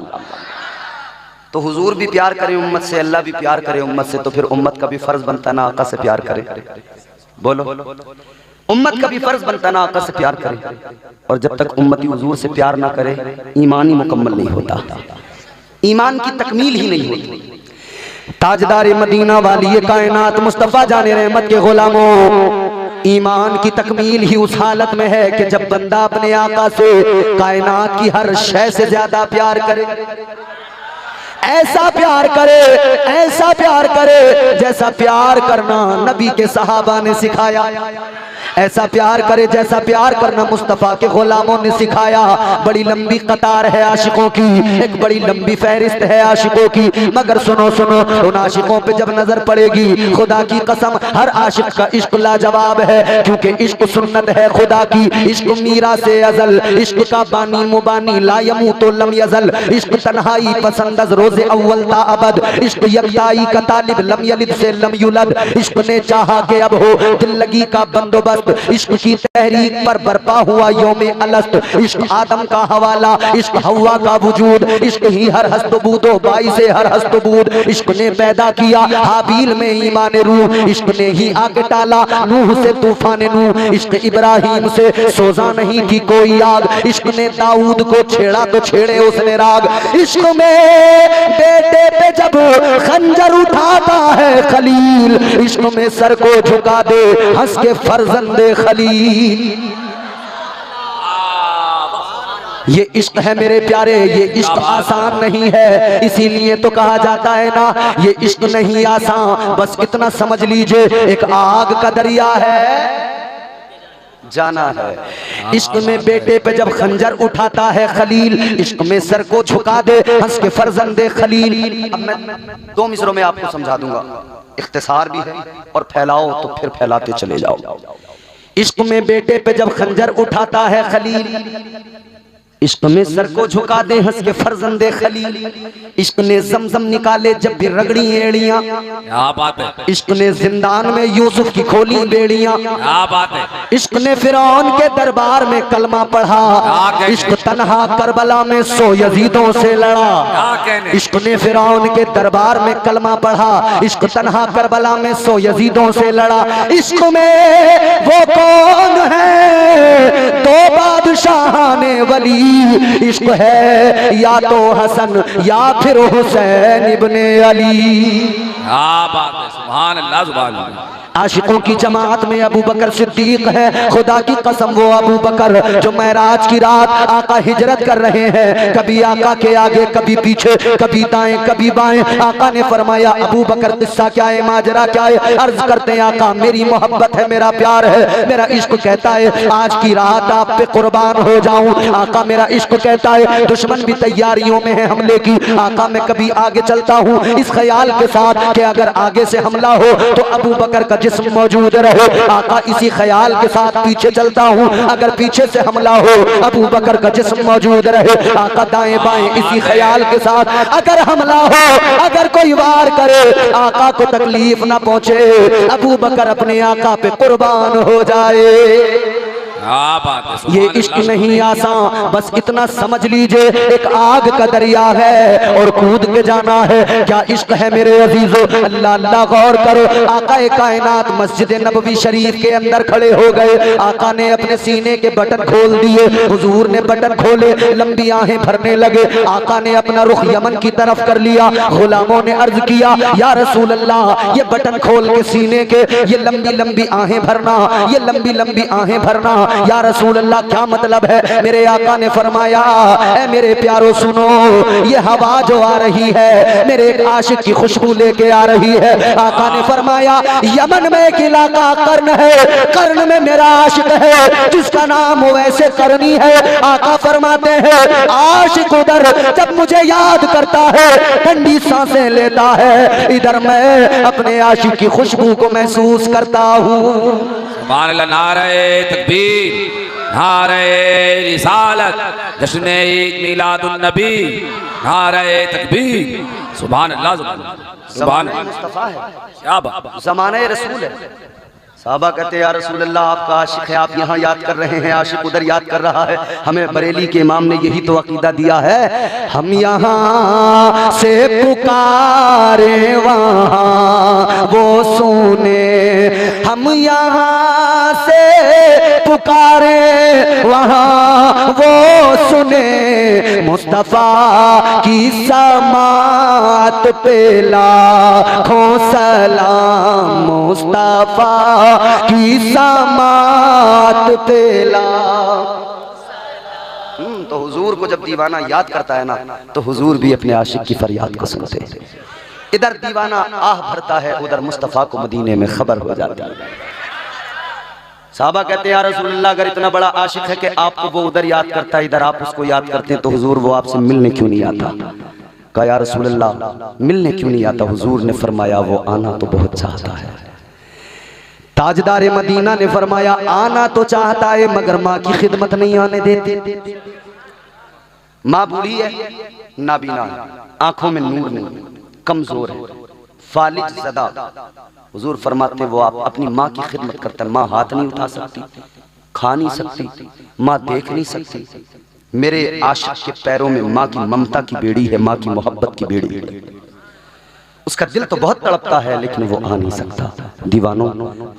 तो हुजूर भी प्यार करे उम्मत से, अल्लाह भी प्यार करे उम्मत से, तो फिर उम्मत का भी फ़र्ज़ बनता है ना आका से प्यार करे। बोलो, उम्मत का भी फर्ज बनता ना आका से प्यार करे, और जब तक उम्मती हुजूर से प्यार ना करे ईमान ही मुकम्मल नहीं होता, ईमान की तकमील ही नहीं होती। ताजदार मदीना वाली ये कायनात मुस्तफ़ा जाने रहमत के गुलामों, ईमान की तकमील ही उस हालत में है कि जब बंदा अपने आका से कायनात की हर शय से ज्यादा प्यार करे, ऐसा प्यार करे, ऐसा प्यार करे जैसा प्यार करना नबी के सहाबा ने सिखाया, ऐसा प्यार करे जैसा प्यार करना मुस्तफ़ा के गुलामों ने सिखाया। बड़ी लंबी कतार है आशिकों की, एक बड़ी लंबी फहरिस्त है आशिकों की, मगर सुनो सुनो, उन आशिकों पे जब नजर पड़ेगी, खुदा की कसम हर आशिक का इश्क लाजवाब है, क्योंकि इश्क सुन्नत है खुदा की। इश्क मीरा से अजल, इश्क का बानी मुबानी ला यमूतो लम यजल, इश्क तन्हाई पसंद रोजे अव्वल ता अबद, इश्क यकताई का तालिब लम यलिद से लम युलद, इश्क ने चाहा कि अब हो दिल लगी का बंदोबस्त, इश्क की तहरीक पर बरपा हुआ यौमे अलस्त, इश्क आदम का हवाला, इश्क हवा का वजूद, इश्क ही हर हस्तबूदो बाई से हर हस्तबूद, इश्क ने पैदा किया हाबील में ईमान रूह, इश्क ने ही आगे टाला नूह से तूफान नूह, इश्क इब्राहिम से सोजा नहीं थी कोई आग, इश्क ने दाऊद को छेड़ा तो छेड़े उसने राग, इश्क में बेटे पे जब खंजर उठाता है खलील, इश्क में सर को झुका दे हंस के फर्जंदे खलील। ये इश्क है मेरे प्यारे, ये इश्क आसान नहीं है, इसीलिए तो कहा जाता है ना, ये इश्क नहीं आसान, बस इतना समझ लीजिए एक आग का दरिया है, जाना है। इश्क में बेटे पे जब खंजर उठाता है खलील, इश्क में सर को झुका दे हंस के फर्जंदे खलील। अब मैं 2 मिसरों में आपको समझा दूंगा, इख्तिसार भी है और फैलाओ तो फिर फैलाते चले जाओ। इश्क में बेटे पे जब खंजर उठाता है खलील, इश्क में सर को झुका दे हंस के फर्जंदे खलील, इश्क ने जमजम निकाले जब भी रगड़ी एड़ियां, क्या बात है। इश्क ने जिंदान में यूसुफ की खोली बेड़ियां, क्या बात है। इश्क ने फिरौन के दरबार में कलमा पढ़ा, इश्क तन्हा करबला में 100 यजीदों से लड़ा, इश्क ने फिरौन के दरबार में कलमा पढ़ा, इश्क तन्हा करबला में 100 यजीदों से लड़ा। इश्क में वो कौन है 2 बादशाह ने वली, इश्क है या तो हसन या फिर हुसैन इब्ने अली। बात है, सुभान अल्लाह सुभान अल्लाह। आशिकों की जमात में अबू बकर सिद्दीक है, खुदा की कसम वो अबू बकर जो महराज की रात आका हिजरत कर रहे हैं, कभी आका के आगे कभी पीछे, कभी दाएं कभी बाएं। आका ने फरमाया अबू बकर किस्सा क्या है, माजरा क्या है। अर्ज करते हैं आका मेरी मोहब्बत है, मेरा प्यार है, मेरा इश्क कहता है आज की रात आप पे कुर्बान हो जाऊं। आका मेरा इश्क कहता है दुश्मन भी तैयारियों में है हमले की, आका मैं कभी आगे चलता हूँ इस ख्याल के साथ कि अगर आगे से हमला हो तो अबू बकर का जिस्म मौजूद रहे। आका इसी ख्याल के साथ पीछे चलता हूँ, अगर पीछे से हमला हो अबू बकर का जिस्म मौजूद रहे। आका दाएं बाएं इसी ख्याल के साथ, अगर हमला हो अगर कोई वार करे आका को तकलीफ ना पहुंचे, अबू बकर अपने आका पे कुर्बान हो जाए। ये इश्क नहीं आसान, बस इतना समझ लीजिए एक आग का दरिया है और कूद के जाना है। क्या इश्क है मेरे अजीजों, अल्लाह अल्लाह गौर करो। आका कायनात मस्जिद नबवी शरीफ के अंदर खड़े हो गए। आका ने अपने सीने के बटन खोल दिए, हुजूर ने बटन खोले, लंबी आहें भरने लगे। आका ने अपना रुख यमन की तरफ कर लिया। गुलामों ने अर्ज किया या रसूल अल्लाह ये बटन खोल के सीने के ये लंबी लंबी आहें भरना, ये लंबी लंबी आहें भरना या रसूल अल्लाह क्या मतलब है। मेरे आका ने फरमाया ऐ मेरे प्यारो सुनो, ये हवा जो आ रही है मेरे एक आशिक की खुशबू लेके आ रही है। आका ने फरमाया यमन में एक इलाका कर्न है, कर्न में मेरा आशिक है जिसका नाम वैसे करनी है। आका फरमाते हैं आशिक उधर जब मुझे याद करता है ठंडी सांसें लेता है, इधर मैं अपने आशिक की खुशबू को महसूस करता हूँ। नारे तकबीर, नारे रिसालत, जश्न ईद मिलादुन नबी, नारे तकबीर, सुभान अल्लाह सुभान मुस्तफा है, क्या बात, ज़माने रसूल है। साहबा कहते या रसूल अल्लाह आपका आशिक है, आप यहाँ याद कर रहे हैं, आशिक उधर याद कर रहा है। हमें बरेली के इमाम ने यही तो अकीदा दिया है, हम यहाँ से पुकारे वहाँ वो सुने, हम यहाँ से पुकारे वहाँ वो सुने मुस्तफा की समात पे लाखों सलाम, मुस्तफा की समात पे तो हुजूर को जब दीवाना याद करता है ना तो हुजूर भी अपने आशिक की फरियाद को सुनते हैं। इधर दीवाना आह भरता है, उधर मुस्तफा को मदीने में खबर हो जाती है। साहबा कहते हैं या रसूलल्लाह, अगर इतना बड़ा आशिक है कि आपको वो उधर याद करता है, इधर आप उसको याद करते हैं, तो हुजूर वो आपसे मिलने क्यों नहीं आता? कहा या रसूलल्लाह मिलने क्यों नहीं आता? हुजूर ने फरमाया वो आना तो बहुत चाहता है। ताजदार मदीना ने फरमाया आना तो चाहता है मगर माँ की खिदमत नहीं आने देते। माँ बूढ़ी है, नाबीना है, आंखों में नूर नहीं, कमजोर है, फालिज ज़दा। हुजूर फरमाते वो आप अपनी माँ की खिदमत करता है। माँ हाथ नहीं उठा सकती, खा नहीं सकती, माँ देख नहीं सकती। मेरे आशिक के पैरों में माँ की ममता की बेड़ी है, माँ की मोहब्बत की बेड़ी है। उसका दिल तो बहुत तड़पता है लेकिन वो आ नहीं सकता। दीवानों,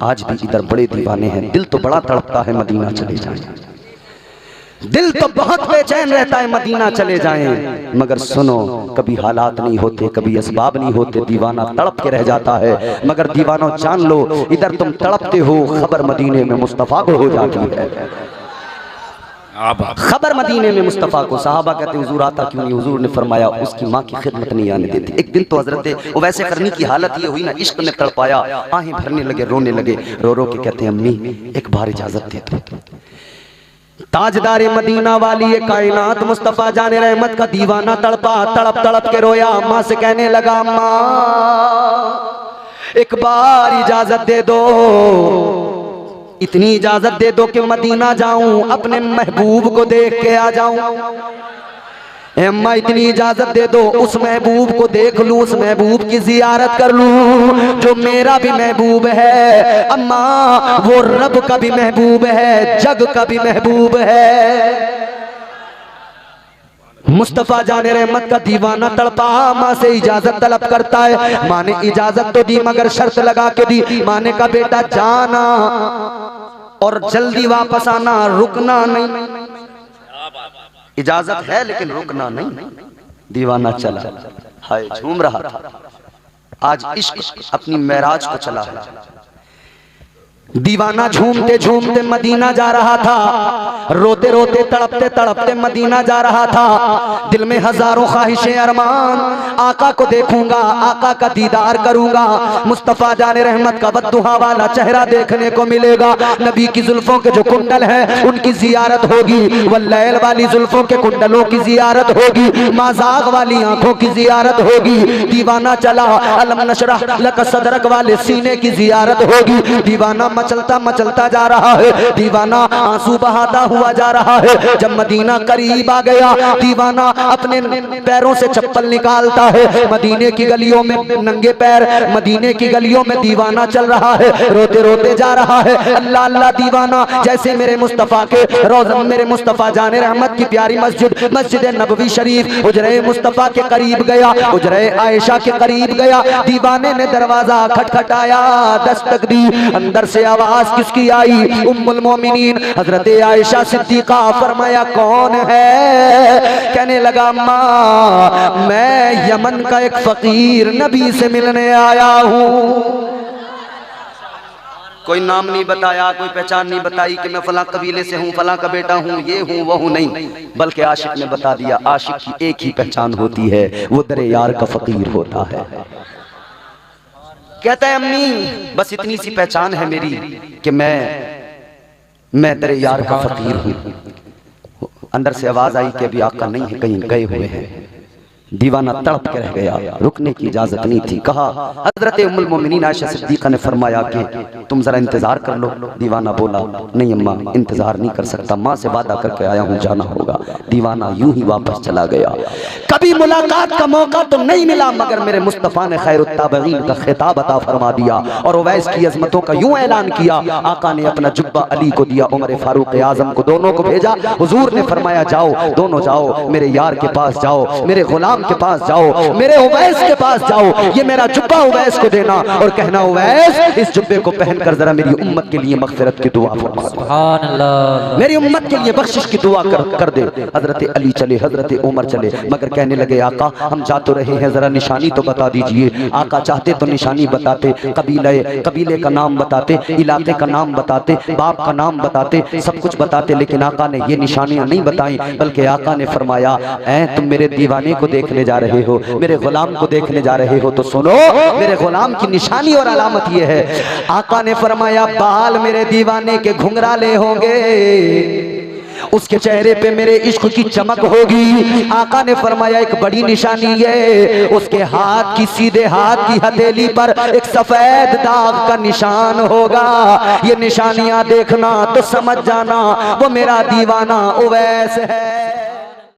आज भी इधर बड़े दीवाने हैं, दिल तो बड़ा तड़पता है मदीना चले जाएं, दिल तो बहुत बेचैन रहता है मदीना चले जाएं, मगर सुनो कभी हालात नहीं होते, कभी असबाब नहीं होते, दीवाना तड़प के रह जाता है। मगर दीवानों जान लो, इधर तुम तड़पते हो, खबर मदीने में मुस्तफा को हो जाती है। खबर मदीने में मुस्तफ़ा को। साहबा कहते हुजूर आता क्यों नहीं? हुजूर ने फरमाया उसकी माँ की खिदमत नहीं आने देती। एक दिन तो हजरत वैसे करनी की हालत ये हुई ना, इश्क में तड़पाया, आहें भरने लगे, रोने लगे। रो रो के कहते हैं अम्मी एक बार इजाजत दे दो। ताजदार मदीना वाली ये कायनात मुस्तफ़ा जाने रहमत का दीवाना तड़पा, तड़प तड़प के रोया। माँ से कहने लगा माँ एक बार इजाजत दे दो, इतनी इजाजत दे दो कि मदीना जाऊं, अपने महबूब को देख के आ जाऊं। अम्मा इतनी इजाजत दे दो, उस महबूब को देख लूं, उस महबूब की जियारत कर लूं जो मेरा भी महबूब है। अम्मा वो रब का भी महबूब है, जग का भी महबूब है। मुस्तफ़ा जाने रहमत का दीवाना तड़पा, माँ से इजाजत तलब करता है। माँ ने इजाजत तो दी मगर शर्त लगा के दी। माँ ने कहा बेटा जाना और जल्दी वापस आना, रुकना नहीं। इजाजत है लेकिन रुकना नहीं। दीवाना चला, हाय झूम रहा था। आज इश्क अपनी मेराज को चला है। दीवाना झूमते झूमते मदीना जा रहा था, रोते रोते तड़पते तड़पते मदीना जा रहा था। दिल में हजारों ख्वाहिशें अरमान, आका को देखूंगा, आका का दीदार करूंगा, मुस्तफ़ा जाने रहमत का बद्दुआ वाला चेहरा देखने को मिलेगा। नबी की जुल्फों के जो कुंडल हैं उनकी जियारत होगी, वल्लैल वाली जुल्फों के कुंडलों की जियारत होगी, माज़ाग वाली आंखों की जियारत होगी। दीवाना चला, अलम नशरह लक सदरक वाले सीने की जियारत होगी। दीवाना मचलता मचलता जा रहा है, दीवाना आंसू बहाता हुआ जा रहा है। जब मदीना करीब आ गया, दीवाना अपने पैरों से चप्पल निकालता है। मदीने की गलियों में नंगे पैर, मदीने की गलियों में दीवाना चल रहा है, रोते रोते जा रहा है। अल्लाह अल्लाह दीवाना जैसे मेरे मुस्तफ़ा के रोज़ा, मेरे मुस्तफ़ा जाने रहमत की प्यारी मस्जिद, मस्जिद नबवी शरीफ, हुजरे मुस्तफ़ा के करीब गया, हुजरे आयशा के करीब गया। दीवाने ने दरवाजा खटखटाया, दस्तक दी। अंदर से आवाज किसकी आई? उम्मुल मोमिनीन हजरत आयशा सिद्दीका। फरमाया कौन है? कहने लगा माँ मैं यमन का एक फकीर नबी से मिलने आया हूँ। कोई नाम नहीं बताया, कोई पहचान नहीं बताई कि मैं फला कबीले से हूँ, फला का बेटा हूँ, ये हूँ वो हूँ, नहीं, बल्कि आशिक ने बता दिया। आशिक की एक ही पहचान होती है, वो दरे यार का फकीर होता है। कहता है अम्मी बस इतनी सी पहचान है मेरी कि मैं तेरे यार का फकीर हूँ। अंदर से आवाज आई कि अभी आका नहीं है, कहीं गए हुए हैं। दीवाना तड़प के रह गया, रुकने की इजाजत नहीं थी। कहा हजरत उम्मुल मोमिनीन आयशा सिद्दीका ने फरमाया कि तुम जरा इंतजार कर लो। दीवाना बोला नहीं अम्मा इंतजार नहीं कर सकता, माँ से वादा करके आया हूँ, जाना होगा। दीवाना यूं ही वापस चला गया। कभी मुलाकात का मौका तो नहीं मिला, मगर मेरे मुस्तफ़ा ने खैरुत ताबगीन का खिताब अता फरमा दिया और उवैस की अजमतों का यूं ऐलान किया। आका ने अपना जुब्बा अली को दिया, उमर फारूक आजम को, दोनों को भेजा। हुजूर ने फरमाया जाओ, दोनों जाओ, मेरे यार के पास जाओ, मेरे गुलाम के पास जाओ, मेरे उवैस के पास जाओ, ये मेरा जुब्बा उवैस को देना और कहना उवैस इस जुब्बे को पहन पहनकर जरा मेरी उम्मत के लिए मगफिरत की दुआ फरमा। सुभान अल्लाह। मेरी उम्मत के लिए बख्शिश की दुआ कर दे। हजरत अली चले, हजरत उमर चले, मगर कहने लगे आका हम जा तो रहे हैं, जरा निशानी तो बता दीजिए। आका चाहते तो निशानी बताते, कबीले का नाम बताते, इलाके का नाम बताते, बाप का नाम बताते, सब कुछ बताते, लेकिन आका ने ये निशानियां नहीं बताई, बल्कि आका ने फरमाया ऐ तुम मेरे दीवाने को देखने जा रहे हो, मेरे गुलाम को देखने जा रहे हो, तो सुनो मेरे गुलाम की निशानी और अलामत ये है। आका ने फरमाया बाल मेरे दीवाने के घुंघराले होंगे, उसके चेहरे पे मेरे इश्क की चमक होगी। आका ने फरमाया एक बड़ी निशानी है, उसके हाथ की, सीधे हाथ की हथेली पर एक सफेद दाग का निशान होगा। ये निशानियां देखना तो समझ जाना वो मेरा दीवाना उवैस है।